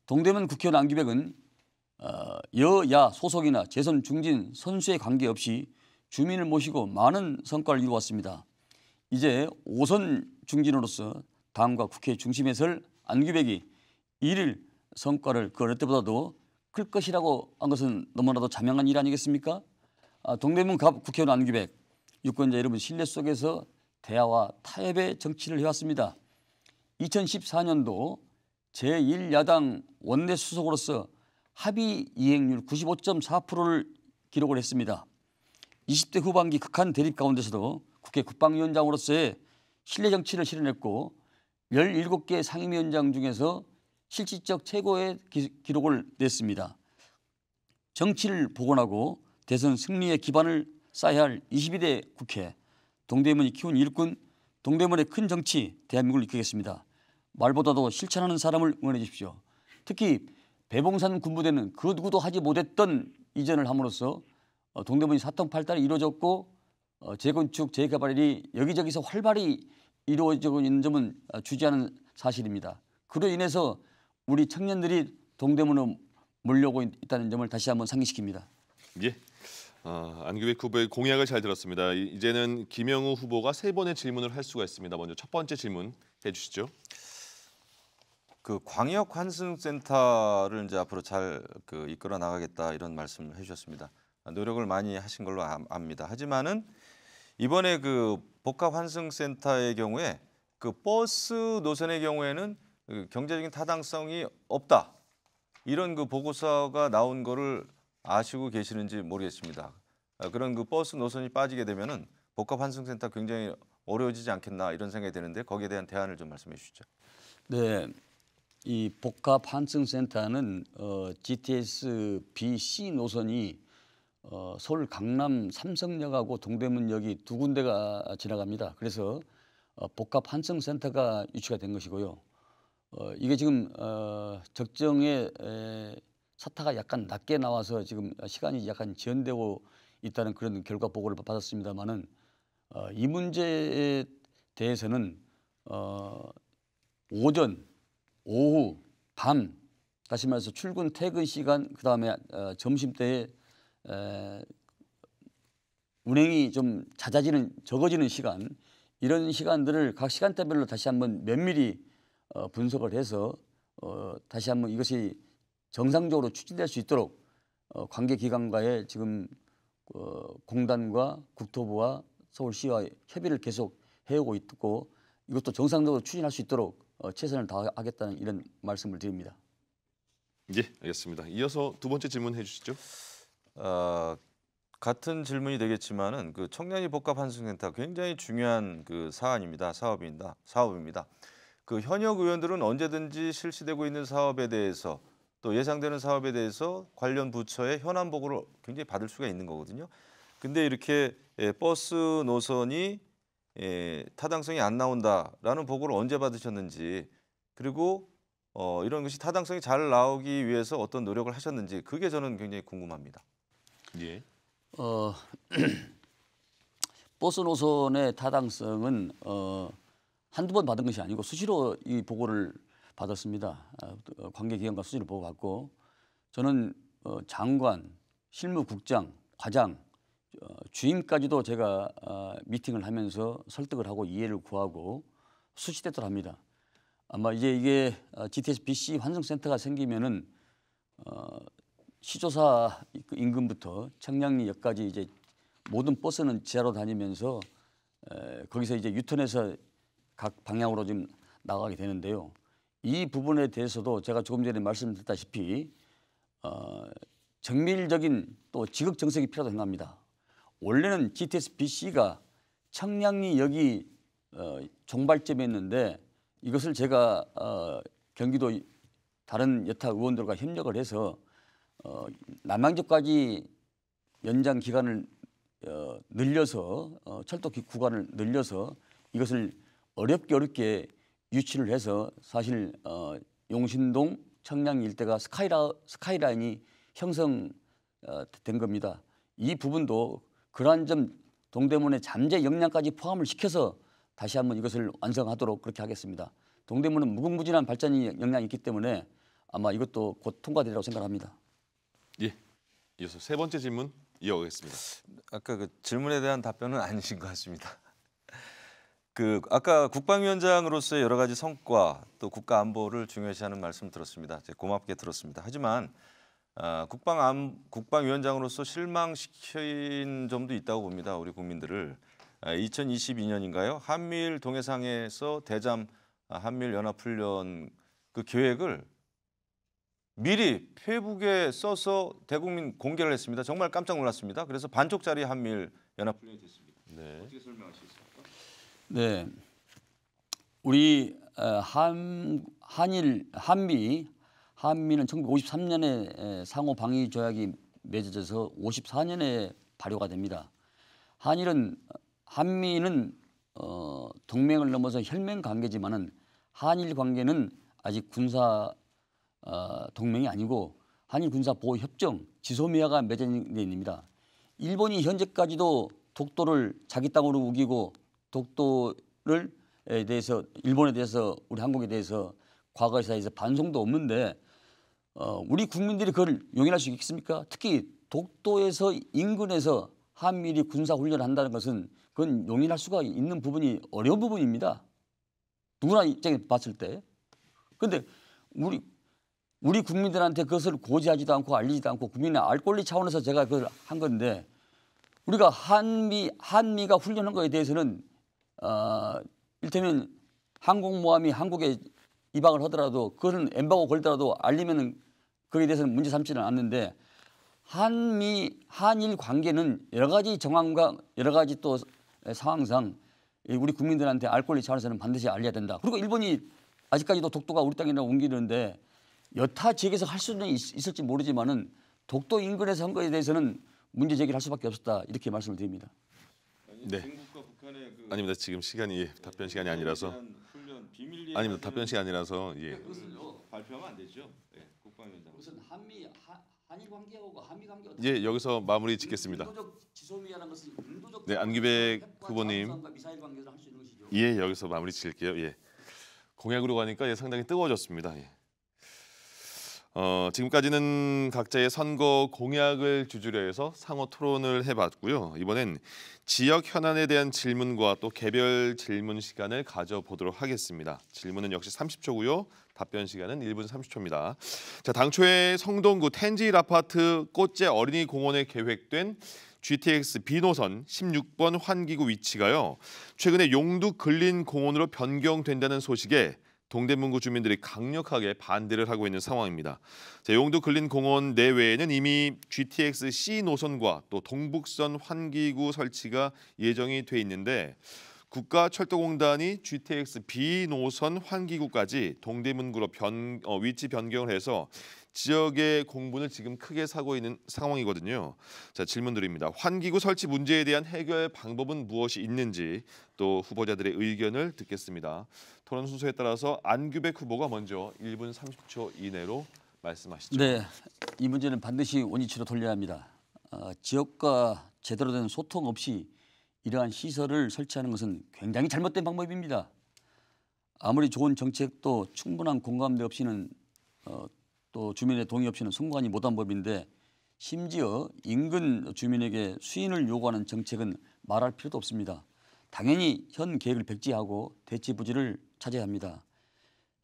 동대문 국회의원 안기백은 여야 소속이나 재선 중진 선수에 관계없이 주민을 모시고 많은 성과를 이루었습니다. 이제 5선 중진으로서 당과 국회 중심에 설 안기백이 이를 성과를 그 어느 때보다도 클 것이라고 한 것은 너무나도 자명한 일 아니겠습니까? 동대문 갑 국회의원 안기백, 유권자 여러분 신뢰 속에서 대화와 타협의 정치를 해왔습니다. 2014년도 제1야당 원내수석으로서 합의 이행률 95.4%를 기록을 했습니다. 20대 후반기 극한 대립 가운데서도 국회 국방위원장으로서의 신뢰 정치를 실현했고 17개 상임위원장 중에서 실질적 최고의 기록을 냈습니다. 정치를 복원하고 대선 승리의 기반을 쌓아야 할 22대 국회, 동대문이 키운 일꾼, 동대문의 큰 정치, 대한민국을 이끌겠습니다. 말보다도 실천하는 사람을 응원해 주십시오. 특히 배봉산 군부대는 그 누구도 하지 못했던 이전을 함으로써 동대문이 사통팔달이 이루어졌고 재건축, 재개발이 여기저기서 활발히 이루어지고 있는 점은 주지하는 사실입니다. 그로 인해서 우리 청년들이 동대문으로 몰려오고 있다는 점을 다시 한번 상기시킵니다. 예. 안기백 후보의 공약을 잘 들었습니다. 이제는 김영우 후보가 3번의 질문을 할 수가 있습니다. 먼저 첫 번째 질문 해주시죠. 그 광역 환승센터를 이제 앞으로 잘 이끌어 나가겠다 이런 말씀을 해주셨습니다. 노력을 많이 하신 걸로 압니다. 하지만은 이번에 그 복합 환승센터의 경우에 그 버스 노선의 경우에는 경제적인 타당성이 없다 이런 그 보고서가 나온 거를 아시고 계시는지 모르겠습니다. 그런 그 버스 노선이 빠지게 되면은 복합 환승센터 굉장히 어려워지지 않겠나 이런 생각이 드는데 거기에 대한 대안을 좀 말씀해 주시죠. 네, 이 복합 환승센터는 GTS BC 노선이 서울 강남 삼성역하고 동대문역이 두 군데가 지나갑니다. 그래서 복합 환승센터가 유치가 된 것이고요. 이게 지금 적정의 사타가 약간 낮게 나와서 지금 시간이 약간 지연되고 있다는 그런 결과 보고를 받았습니다만은 이 문제에 대해서는 오전, 오후, 밤 다시 말해서 출근 퇴근 시간 그다음에 점심때에 운행이 좀 적어지는 시간 이런 시간들을 각 시간대별로 다시 한번 면밀히 분석을 해서 다시 한번 이것이 정상적으로 추진될 수 있도록 관계기관과의 지금 공단과 국토부와 서울시와 협의를 계속 해오고 있고 이것도 정상적으로 추진할 수 있도록 최선을 다하겠다는 이런 말씀을 드립니다. 예, 알겠습니다. 이어서 두 번째 질문 해주시죠. 같은 질문이 되겠지만은 그 청량리 복합 환승센터 굉장히 중요한 그 사업입니다. 그 현역 의원들은 언제든지 실시되고 있는 사업에 대해서 또 예상되는 사업에 대해서 관련 부처의 현안 보고를 굉장히 받을 수가 있는 거거든요. 근데 이렇게 버스 노선이 타당성이 안 나온다라는 보고를 언제 받으셨는지 그리고 이런 것이 타당성이 잘 나오기 위해서 어떤 노력을 하셨는지 그게 저는 굉장히 궁금합니다. 예. 버스 노선의 타당성은 한두 번 받은 것이 아니고 수시로 이 보고를 받았습니다. 관계기관과 수시로 보고받고 저는 장관, 실무국장, 과장, 주임까지도 제가 미팅을 하면서 설득을 하고 이해를 구하고 수시대도록 합니다. 아마 이제 이게 GTS BC 환승센터가 생기면은 시조사 인근부터 청량리역까지 이제 모든 버스는 지하로 다니면서 거기서 이제 유턴해서 각 방향으로 좀 나가게 되는데요. 이 부분에 대해서도 제가 조금 전에 말씀드렸다시피 정밀적인 또 지극정성이 필요하다고 생각합니다. 원래는 GTS-BC가 청량리역이 종발점이었는데 이것을 제가 경기도 다른 여타 의원들과 협력을 해서 남양주까지 연장 기간을 늘려서 철도 구간을 늘려서 이것을 어렵게 유치를 해서 사실 용신동 청량리 일대가 스카이라인이 형성된 겁니다. 이 부분도 그러한 점 동대문의 잠재 역량까지 포함을 시켜서 다시 한번 이것을 완성하도록 그렇게 하겠습니다. 동대문은 무궁무진한 발전이 역량이 있기 때문에 아마 이것도 곧 통과되리라고 생각합니다. 예. 이어서 세 번째 질문 이어가겠습니다. 아까 그 질문에 대한 답변은 아니신 것 같습니다. 그 아까 국방위원장으로서의 여러 가지 성과 또 국가 안보를 중요시하는 말씀 들었습니다. 고맙게 들었습니다. 하지만 국방위원장으로서 실망시킨 점도 있다고 봅니다. 우리 국민들을. 2022년인가요? 한미일 동해상에서 대잠 한미일 연합훈련 그 계획을 미리 페이북에 써서 대국민 공개를 했습니다. 정말 깜짝 놀랐습니다. 그래서 반쪽짜리 한미일 연합훈련이 됐습니다. 네. 어떻게 설명하시겠습니까? 네, 우리 한미는 1953년에 상호 방위 조약이 맺어져서 54년에 발효가 됩니다. 한미는 동맹을 넘어서 혈맹 관계지만은 한일 관계는 아직 군사 동맹이 아니고 한일 군사 보호 협정 지소미아가 맺어진 데 있습니다. 일본이 현재까지도 독도를 자기 땅으로 우기고 독도를 대해서 일본에 대해서 우리 한국에 대해서 과거에 대해서 반성도 없는데 우리 국민들이 그걸 용인할 수 있겠습니까? 특히 독도에서 인근에서 한미일이 군사 훈련을 한다는 것은 그건 용인할 수가 있는 부분이 어려운 부분입니다. 누구나 입장에 봤을 때. 그런데 우리 국민들한테 그것을 고지하지도 않고 알리지도 않고 국민의 알 권리 차원에서 제가 그걸 한 건데 우리가 한미가 훈련한 거에 대해서는 일테면 항공모함이 한국에 입항을 하더라도 그것은 엠바고 걸더라도 알리면은 거기에 대해서는 문제 삼지는 않는데 한일 관계는 여러 가지 정황과 여러 가지 또 상황상 우리 국민들한테 알 권리 차원에서는 반드시 알려야 된다. 그리고 일본이 아직까지도 독도가 우리 땅이라고 옮기는데 여타 지역에서 할 수는 있을지 모르지만은 독도 인근에서 한 거에 대해서는 문제 제기를 할 수밖에 없었다 이렇게 말씀을 드립니다. 네. 아닙니다. 지금 시간이 답변 시간이 아니라서 아닙니다. 답변 시간이 아니라서 예. 발표하면 안 되죠. 예, 국방위원장. 무슨 한일 관계하고 한미 관계 예, 여기서 마무리 짓겠습니다. 네, 안규백 후보님. 예, 여기서 마무리 짓을게요. 예. 공약으로 가니까 상당히 뜨거워졌습니다. 예. 지금까지는 각자의 선거 공약을 주제로 해서 상호 토론을 해봤고요. 이번엔 지역 현안에 대한 질문과 또 개별 질문 시간을 가져보도록 하겠습니다. 질문은 역시 30초고요. 답변 시간은 1분 30초입니다. 자, 당초에 성동구 텐지일 아파트 꽃제 어린이 공원에 계획된 GTX B노선 16번 환기구 위치가요. 최근에 용두 근린 공원으로 변경된다는 소식에 동대문구 주민들이 강력하게 반대를 하고 있는 상황입니다. 자, 용두 근린공원 내외에는 이미 GTX C 노선과 또 동북선 환기구 설치가 예정이 돼 있는데 국가철도공단이 GTX B 노선 환기구까지 동대문구로 위치 변경을 해서 지역의 공분을 지금 크게 사고 있는 상황이거든요. 자, 질문 드립니다. 환기구 설치 문제에 대한 해결 방법은 무엇이 있는지 또 후보자들의 의견을 듣겠습니다. 토론 순서에 따라서 안규백 후보가 먼저 1분 30초 이내로 말씀하시죠. 네, 이 문제는 반드시 원위치로 돌려야 합니다. 지역과 제대로 된 소통 없이 이러한 시설을 설치하는 것은 굉장히 잘못된 방법입니다. 아무리 좋은 정책도 충분한 공감대 없이는 또 주민의 동의 없이는 성공하지 못한 법인데 심지어 인근 주민에게 수인을 요구하는 정책은 말할 필요도 없습니다. 당연히 현 계획을 백지하고 대치 부지를 찾아야 합니다.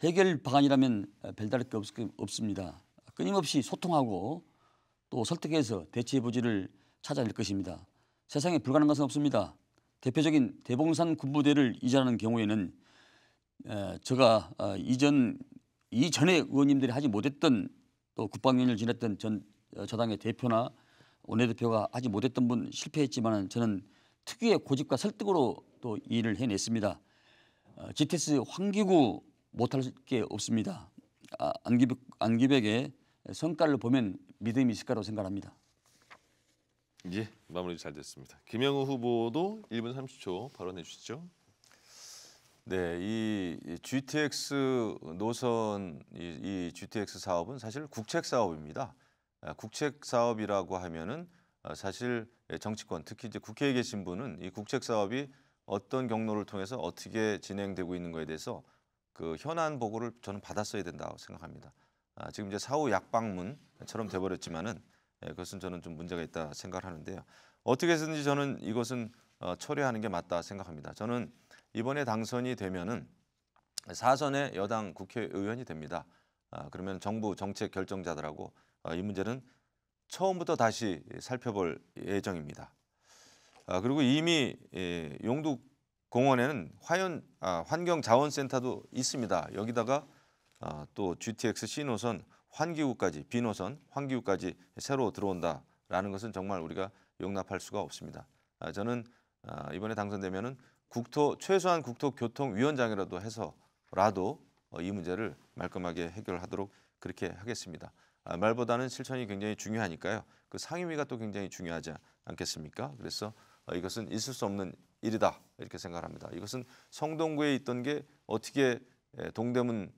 해결 방안이라면 별다를 게 없습니다. 끊임없이 소통하고 또 설득해서 대치 부지를 찾아낼 것입니다. 세상에 불가능한 것은 없습니다. 대표적인 대봉산 군부대를 이전하는 경우에는 제가 이전에 의원님들이 하지 못했던 또 국방위원을 지냈던 저당의 대표나 원내대표가 하지 못했던 분 실패했지만 저는 특유의 고집과 설득으로 또 일을 해냈습니다. GTX 환기구 못할 게 없습니다. 안기백의 성과를 보면 믿음이 있을 거라고 생각합니다. 예, 마무리 잘 됐습니다. 김영우 후보도 1분 30초 발언해 주시죠. 네, 이 GTX 노선 이 GTX 사업은 사실 국책 사업입니다. 국책 사업이라고 하면은 사실 정치권 특히 이제 국회에 계신 분은 이 국책 사업이 어떤 경로를 통해서 어떻게 진행되고 있는 거에 대해서 그 현안 보고를 저는 받았어야 된다고 생각합니다. 지금 이제 사후 약방문처럼 돼버렸지만은 그것은 저는 좀 문제가 있다 생각하는데요. 어떻게 해서든지 저는 이것은 처리하는 게 맞다 생각합니다. 저는 이번에 당선이 되면은 4선의 여당 국회의원이 됩니다. 그러면 정부 정책 결정자들하고 이 문제는 처음부터 다시 살펴볼 예정입니다. 그리고 이미 용두 공원에는 환경자원센터도 있습니다. 여기다가 또 GTX C노선 환기구까지 B노선 환기구까지 새로 들어온다라는 것은 정말 우리가 용납할 수가 없습니다. 저는 이번에 당선되면은 최소한 국토교통위원장이라도 해서라도 이 문제를 말끔하게 해결하도록 그렇게 하겠습니다. 말보다는 실천이 굉장히 중요하니까요. 그 상임위가 또 굉장히 중요하지 않겠습니까? 그래서 이것은 있을 수 없는 일이다 이렇게 생각합니다. 이것은 성동구에 있던 게 어떻게 동대문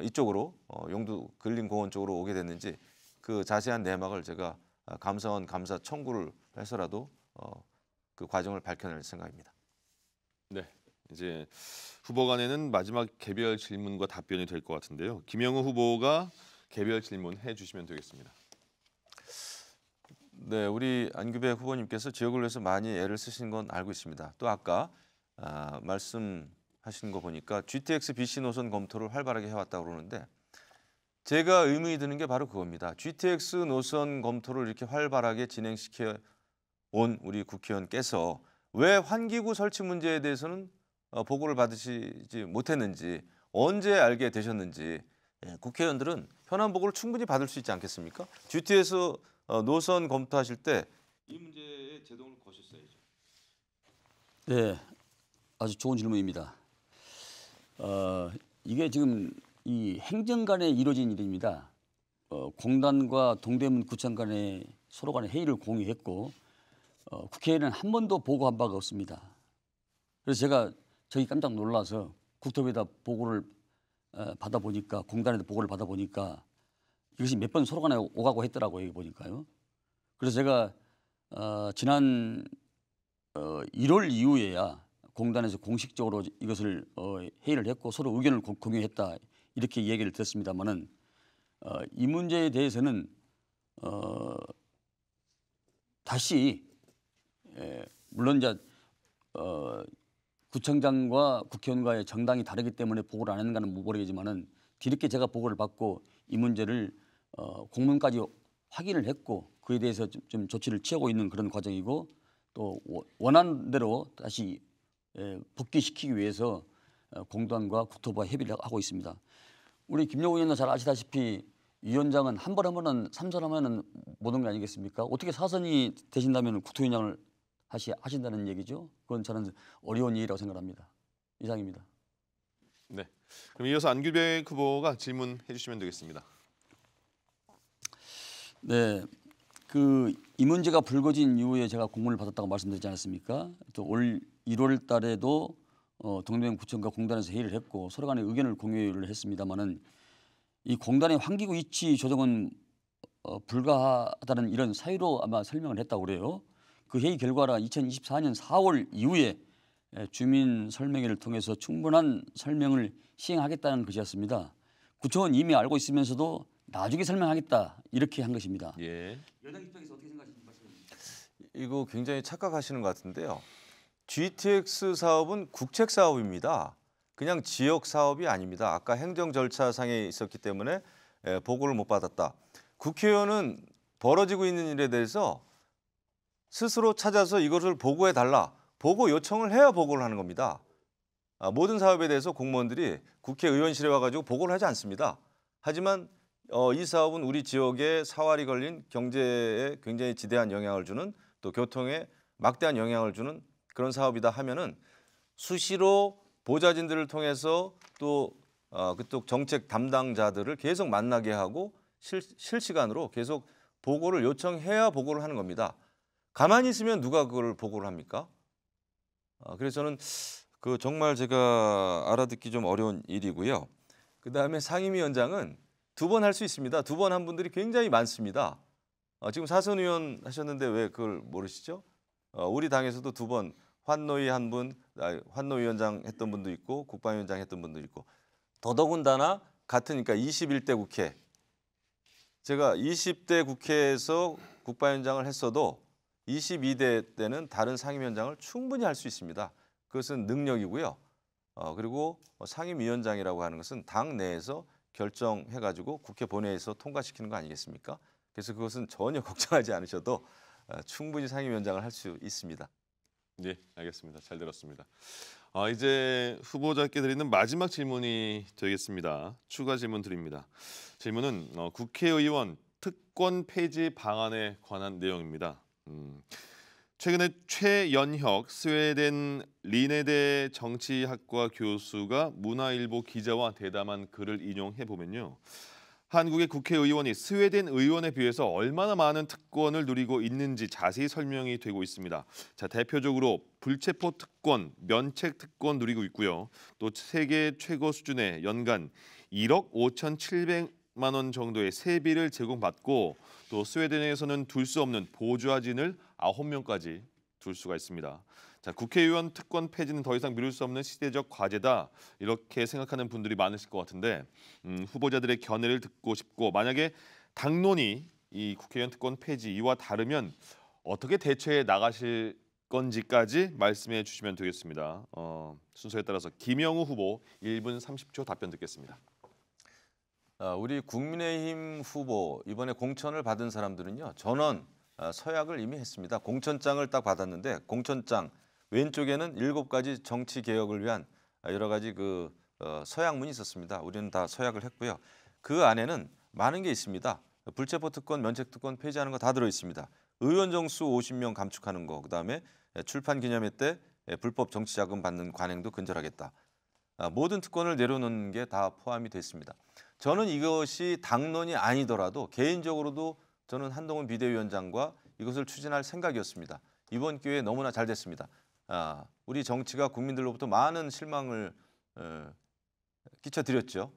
이쪽으로 용두 근린공원 쪽으로 오게 됐는지 그 자세한 내막을 제가 감사원 감사 청구를 해서라도 그 과정을 밝혀낼 생각입니다. 네, 이제 후보 간에는 마지막 개별 질문과 답변이 될 것 같은데요. 김영우 후보가 개별 질문 해주시면 되겠습니다. 네, 우리 안규백 후보님께서 지역을 위해서 많이 애를 쓰신 건 알고 있습니다. 또 아까 말씀하신 거 보니까 GTX BC 노선 검토를 활발하게 해왔다고 그러는데 제가 의문이 드는 게 바로 그겁니다. GTX 노선 검토를 이렇게 활발하게 진행시켜 온 우리 국회의원께서 왜 환기구 설치 문제에 대해서는 보고를 받으시지 못했는지 언제 알게 되셨는지 국회의원들은 현안 보고를 충분히 받을 수 있지 않겠습니까? GTX 노선 검토하실 때 이 문제에 제동을 거셨어야죠. 네, 아주 좋은 질문입니다. 이게 지금 이 행정 간에 이루어진 일입니다. 공단과 동대문 구청 간에 서로 간에 회의를 공유했고 국회에는 한 번도 보고한 바가 없습니다. 그래서 제가 저희 깜짝 놀라서 국토부에다 보고를 받아보니까 공단에도 보고를 받아보니까 이것이 몇 번 서로 간에 오가고 했더라고요. 여기 보니까요. 그래서 제가 지난 1월 이후에야 공단에서 공식적으로 이것을 회의를 했고 서로 의견을 공유했다 이렇게 얘기를 들었습니다마는 이 문제에 대해서는 다시 물론 이제 구청장과 국회의원과의 정당이 다르기 때문에 보고를 안 했는가는 모르겠지만은 뒤늦게 제가 보고를 받고 이 문제를 공문까지 확인을 했고 그에 대해서 좀 조치를 취하고 있는 그런 과정이고 또 원하는 대로 다시 복귀시키기 위해서 공단과 국토부와 협의를 하고 있습니다. 우리 김영우 의원도 잘 아시다시피 위원장은 한 번 하면은 3선하면은 못 온 게 아니겠습니까? 어떻게 4선이 되신다면 국토위원장을 하신다는 얘기죠? 그건 저는 어려운 일이라고 생각합니다. 이상입니다. 네, 그럼 이어서 안규백 후보가 질문해 주시면 되겠습니다. 네, 이 문제가 불거진 이후에 제가 공문을 받았다고 말씀드리지 않았습니까? 또 올 1월 달에도 동대문 구청과 공단에서 회의를 했고 서로 간에 의견을 공유를 했습니다마는 이 공단의 환기구 위치 조정은 불가하다는 이런 사유로 아마 설명을 했다고 그래요. 그 회의 결과라 2024년 4월 이후에 주민 설명회를 통해서 충분한 설명을 시행하겠다는 것이었습니다. 구청은 이미 알고 있으면서도 나중에 설명하겠다 이렇게 한 것입니다. 예. 여당 입장에서 어떻게 생각하시는지 말씀해 주세요. 이거 굉장히 착각하시는 것 같은데요. GTX 사업은 국책 사업입니다. 그냥 지역 사업이 아닙니다. 아까 행정 절차상에 있었기 때문에 보고를 못 받았다. 국회의원은 벌어지고 있는 일에 대해서 스스로 찾아서 이것을 보고해달라. 보고 요청을 해야 보고를 하는 겁니다. 모든 사업에 대해서 공무원들이 국회의원실에 와가지고 보고를 하지 않습니다. 하지만 이 사업은 우리 지역에 사활이 걸린 경제에 굉장히 지대한 영향을 주는 또 교통에 막대한 영향을 주는 그런 사업이다 하면은 수시로 보좌진들을 통해서 또 그쪽 정책 담당자들을 계속 만나게 하고 실시간으로 계속 보고를 요청해야 보고를 하는 겁니다. 가만히 있으면 누가 그걸 보고를 합니까? 그래서 저는 그 정말 제가 알아듣기 좀 어려운 일이고요. 그다음에 상임위원장은 2번 할 수 있습니다. 2번 한 분들이 굉장히 많습니다. 지금 사선 의원 하셨는데 왜 그걸 모르시죠? 우리 당에서도 2번 환노위 한 분, 환노위원장 했던 분도 있고 국방위원장 했던 분도 있고 더더군다나 같으니까 21대 국회. 제가 20대 국회에서 국방위원장을 했어도 22대 때는 다른 상임위원장을 충분히 할 수 있습니다. 그것은 능력이고요. 그리고 상임위원장이라고 하는 것은 당 내에서 결정해가지고 국회 본회의에서 통과시키는 거 아니겠습니까? 그래서 그것은 전혀 걱정하지 않으셔도 충분히 상임위원장을 할 수 있습니다. 네, 알겠습니다. 잘 들었습니다. 이제 후보자께 드리는 마지막 질문이 되겠습니다. 추가 질문 드립니다. 질문은 국회의원 특권 폐지 방안에 관한 내용입니다. 최근에 최연혁 스웨덴 리네대 정치학과 교수가 문화일보 기자와 대담한 글을 인용해 보면요. 한국의 국회의원이 스웨덴 의원에 비해서 얼마나 많은 특권을 누리고 있는지 자세히 설명이 되고 있습니다. 자, 대표적으로 불체포 특권, 면책 특권 누리고 있고요. 또 세계 최고 수준의 연간 1억 5,700만 원 정도의 세비를 제공받고 또 스웨덴에서는 둘 수 없는 보좌진을 9명까지 둘 수가 있습니다. 자, 국회의원 특권 폐지는 더 이상 미룰 수 없는 시대적 과제다. 이렇게 생각하는 분들이 많으실 것 같은데 후보자들의 견해를 듣고 싶고 만약에 당론이 이 국회의원 특권 폐지 이와 다르면 어떻게 대처해 나가실 건지까지 말씀해 주시면 되겠습니다. 순서에 따라서 김영우 후보 1분 30초 답변 듣겠습니다. 우리 국민의힘 후보 이번에 공천을 받은 사람들은요. 전원 서약을 이미 했습니다. 공천장을 딱 받았는데 공천장 왼쪽에는 7가지 정치 개혁을 위한 여러 가지 그 서약문이 있었습니다. 우리는 다 서약을 했고요. 그 안에는 많은 게 있습니다. 불체포 특권, 면책 특권 폐지하는 거 다 들어 있습니다. 의원 정수 50명 감축하는 거, 그다음에 출판 기념회 때 불법 정치 자금 받는 관행도 근절하겠다. 모든 특권을 내려놓는 게 다 포함이 됐습니다. 저는 이것이 당론이 아니더라도 개인적으로도 저는 한동훈 비대위원장과 이것을 추진할 생각이었습니다. 이번 기회에 너무나 잘 됐습니다. 우리 정치가 국민들로부터 많은 실망을 끼쳐드렸죠.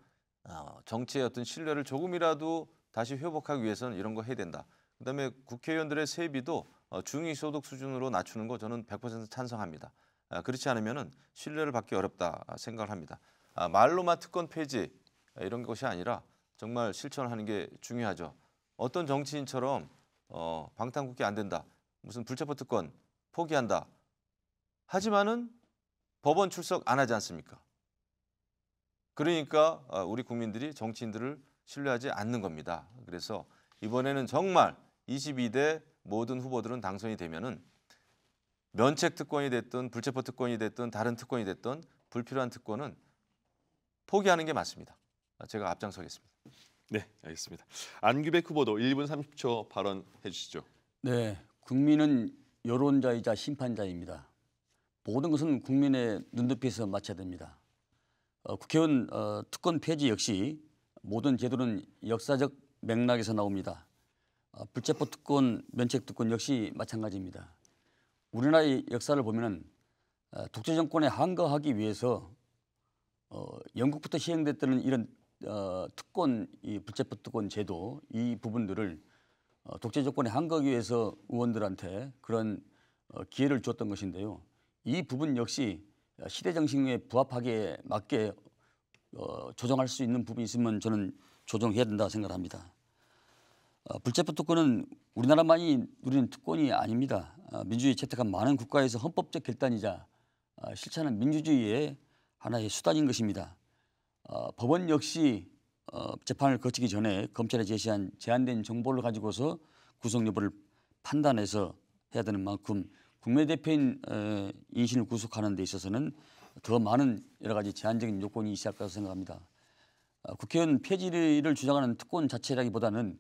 정치의 어떤 신뢰를 조금이라도 다시 회복하기 위해서는 이런 거 해야 된다. 그다음에 국회의원들의 세비도 중위소득 수준으로 낮추는 거 저는 100% 찬성합니다. 그렇지 않으면 신뢰를 받기 어렵다 생각을 합니다. 말로만 특권 폐지 이런 것이 아니라 정말 실천하는 게 중요하죠. 어떤 정치인처럼 방탄국회 안 된다. 무슨 불체포 특권 포기한다. 하지만은 법원 출석 안 하지 않습니까? 그러니까 우리 국민들이 정치인들을 신뢰하지 않는 겁니다. 그래서 이번에는 정말 22대 모든 후보들은 당선이 되면은 면책 특권이 됐든 불체포 특권이 됐든 다른 특권이 됐든 불필요한 특권은 포기하는 게 맞습니다. 제가 앞장서겠습니다. 네, 알겠습니다. 안규백 후보도 1분 30초 발언해 주시죠. 네, 국민은 여론자이자 심판자입니다. 모든 것은 국민의 눈높이에서 맞춰야 됩니다. 국회의원 특권 폐지 역시 모든 제도는 역사적 맥락에서 나옵니다. 불체포 특권, 면책 특권 역시 마찬가지입니다. 우리나라의 역사를 보면은 독재 정권에 항거하기 위해서 영국부터 시행됐던 이런 특권, 이 불체포 특권 제도 이 부분들을 독재 정권에 항거하기 위해서 의원들한테 그런 기회를 줬던 것인데요. 이 부분 역시 시대 정신에 부합하게 맞게 조정할 수 있는 부분이 있으면 저는 조정해야 된다 생각합니다. 불체포 특권은 우리나라만이 누리는 특권이 아닙니다. 민주주의 채택한 많은 국가에서 헌법적 결단이자 실천하는 민주주의의 하나의 수단인 것입니다. 법원 역시 재판을 거치기 전에 검찰에 제시한 제한된 정보를 가지고서 구속 여부를 판단해서 해야 되는 만큼 국내 대표인 인신을 구속하는 데 있어서는 더 많은 여러 가지 제한적인 요건이 있을 거라고 생각합니다. 국회의원 폐지를 주장하는 특권 자체라기보다는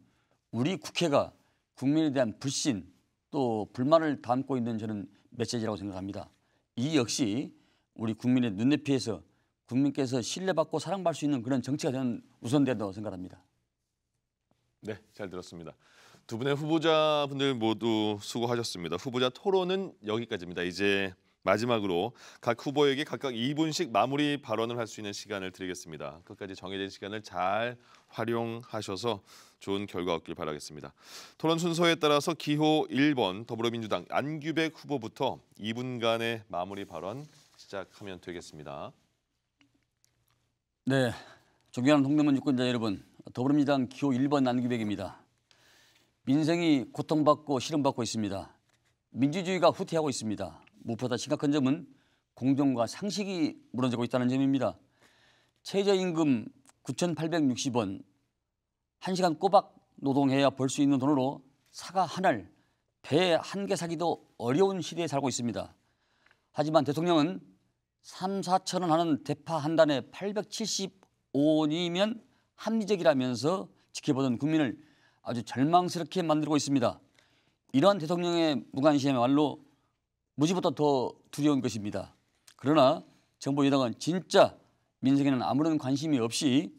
우리 국회가 국민에 대한 불신 또 불만을 담고 있는 저는 메시지라고 생각합니다. 이 역시 우리 국민의 눈높이에서 국민께서 신뢰받고 사랑받을 수 있는 그런 정치가 저는 우선된다고 생각합니다. 네, 잘 들었습니다. 두 분의 후보자분들 모두 수고하셨습니다. 후보자 토론은 여기까지입니다. 이제 마지막으로 각 후보에게 각각 2분씩 마무리 발언을 할 수 있는 시간을 드리겠습니다. 끝까지 정해진 시간을 잘 활용하셔서 좋은 결과 얻길 바라겠습니다. 토론 순서에 따라서 기호 1번 더불어민주당 안규백 후보부터 2분간의 마무리 발언 시작하면 되겠습니다. 네, 존경하는 동대문 유권자 여러분, 더불어민주당 기호 1번 안규백입니다. 민생이 고통받고 시름받고 있습니다. 민주주의가 후퇴하고 있습니다. 무엇보다 심각한 점은 공정과 상식이 무너지고 있다는 점입니다. 최저임금 9,860원, 1시간 꼬박 노동해야 벌 수 있는 돈으로 사과 한 알, 배 한 개 사기도 어려운 시대에 살고 있습니다. 하지만 대통령은 3, 4천 원 하는 대파 한 단에 875원이면 합리적이라면서 지켜보던 국민을 아주 절망스럽게 만들고 있습니다. 이러한 대통령의 무관심이야말로 무지보다 더 두려운 것입니다. 그러나 정부 여당은 진짜 민생에는 아무런 관심이 없이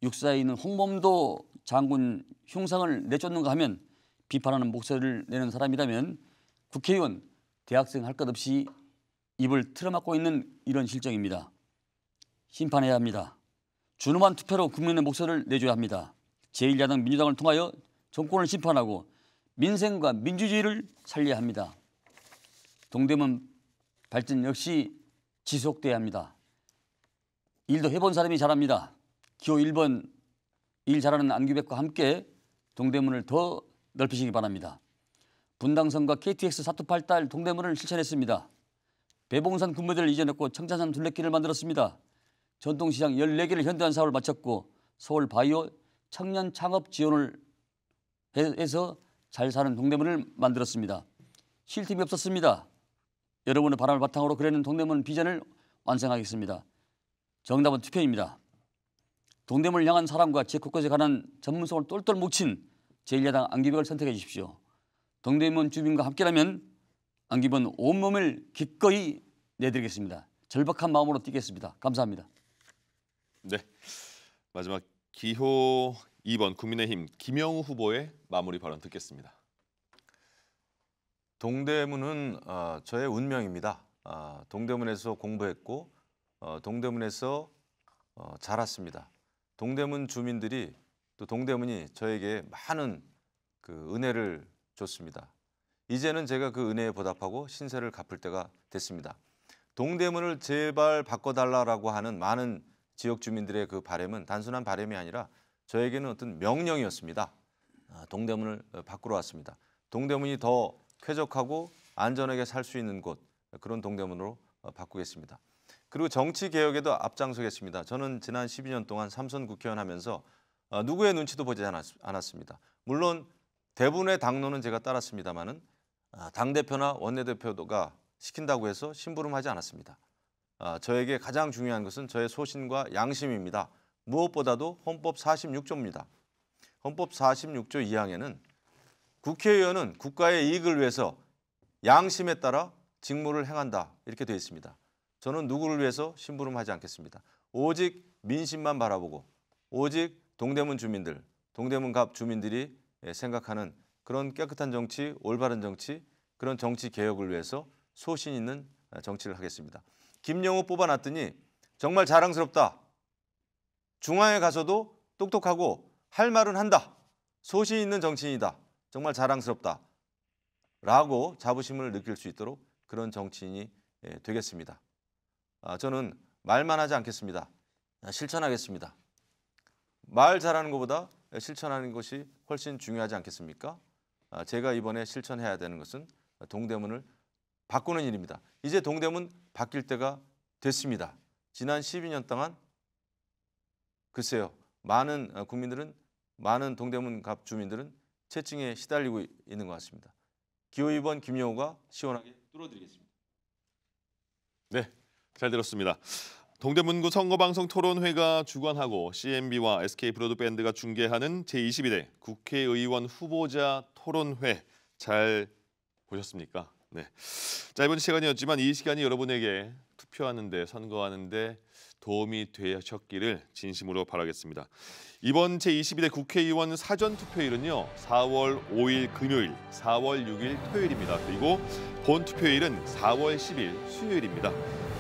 육사에 있는 홍범도 장군 흉상을 내쫓는가 하면 비판하는 목소리를 내는 사람이라면 국회의원, 대학생 할 것 없이 입을 틀어막고 있는 이런 실정입니다. 심판해야 합니다. 준엄한 투표로 국민의 목소리를 내줘야 합니다. 제1야당 민주당을 통하여 정권을 심판하고 민생과 민주주의를 살려야 합니다. 동대문 발전 역시 지속돼야 합니다. 일도 해본 사람이 잘합니다. 기호 1번 일 잘하는 안규백과 함께 동대문을 더 넓히시기 바랍니다. 분당선과 KTX 사투팔달 동대문을 실천했습니다. 배봉산 군부대를 이전했고 청자산 둘레길을 만들었습니다. 전통시장 14개를 현대화 사업을 마쳤고 서울 바이오 청년 창업 지원을 해서 잘 사는 동대문을 만들었습니다. 쉴 틈이 없었습니다. 여러분의 바람을 바탕으로 그려낸 동대문 비전을 완성하겠습니다. 정답은 투표입니다. 동대문을 향한 사람과 제 곳곳에 관한 전문성을 똘똘 뭉친 제1야당 안규백을 선택해 주십시오. 동대문 주민과 함께라면 안규백은 온몸을 기꺼이 내드리겠습니다. 절박한 마음으로 뛰겠습니다. 감사합니다. 네, 마지막 기호 2번 국민의힘 김영우 후보의 마무리 발언 듣겠습니다. 동대문은 저의 운명입니다. 동대문에서 공부했고 동대문에서 자랐습니다. 동대문 주민들이 또 동대문이 저에게 많은 그 은혜를 줬습니다. 이제는 제가 그 은혜에 보답하고 신세를 갚을 때가 됐습니다. 동대문을 제발 바꿔달라고 하는 많은 지역 주민들의 그 바람은 단순한 바람이 아니라 저에게는 어떤 명령이었습니다. 동대문을 바꾸러 왔습니다. 동대문이 더 쾌적하고 안전하게 살 수 있는 곳, 그런 동대문으로 바꾸겠습니다. 그리고 정치 개혁에도 앞장서겠습니다. 저는 지난 12년 동안 삼선 국회의원 하면서 누구의 눈치도 보지 않았습니다. 물론 대부분의 당론은 제가 따랐습니다마는 당대표나 원내대표가 시킨다고 해서 심부름하지 않았습니다. 저에게 가장 중요한 것은 저의 소신과 양심입니다. 무엇보다도 헌법 46조입니다. 헌법 46조 2항에는 국회의원은 국가의 이익을 위해서 양심에 따라 직무를 행한다 이렇게 되어 있습니다. 저는 누구를 위해서 심부름하지 않겠습니다. 오직 민심만 바라보고 오직 동대문 주민들, 동대문갑 주민들이 생각하는 그런 깨끗한 정치, 올바른 정치, 그런 정치 개혁을 위해서 소신 있는 정치를 하겠습니다. 김영우 뽑아놨더니 정말 자랑스럽다. 중앙에 가서도 똑똑하고 할 말은 한다. 소신 있는 정치인이다. 정말 자랑스럽다. 라고 자부심을 느낄 수 있도록 그런 정치인이 되겠습니다. 저는 말만 하지 않겠습니다. 실천하겠습니다. 말 잘하는 것보다 실천하는 것이 훨씬 중요하지 않겠습니까? 제가 이번에 실천해야 되는 것은 동대문을 바꾸는 일입니다. 이제 동대문 바뀔 때가 됐습니다. 지난 12년 동안 글쎄요. 많은 국민들은, 많은 동대문 갑 주민들은 채증에 시달리고 있는 것 같습니다. 기호 2번 김영우가 시원하게 뚫어드리겠습니다. 네, 잘 들었습니다. 동대문구 선거방송 토론회가 주관하고 CMB와 SK브로드밴드가 중계하는 제22대 국회의원 후보자 토론회 잘 보셨습니까? 네, 짧은 시간이었지만 이 시간이 여러분에게 투표하는데 선거하는데 도움이 되셨기를 진심으로 바라겠습니다. 이번 제22대 국회의원 사전투표일은요. 4월 5일 금요일, 4월 6일 토요일입니다. 그리고 본투표일은 4월 10일 수요일입니다.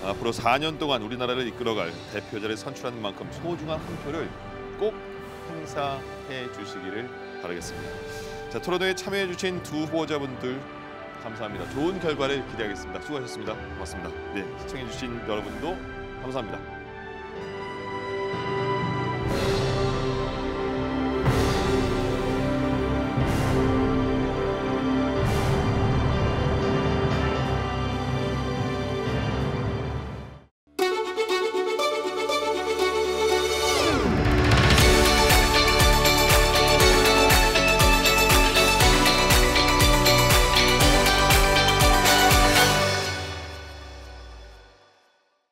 앞으로 4년 동안 우리나라를 이끌어갈 대표자를 선출하는 만큼 소중한 한 표를 꼭 행사해 주시기를 바라겠습니다. 자, 토론회에 참여해 주신 두 후보자분들 감사합니다. 좋은 결과를 기대하겠습니다. 수고하셨습니다. 고맙습니다. 네, 시청해 주신 여러분도 감사합니다.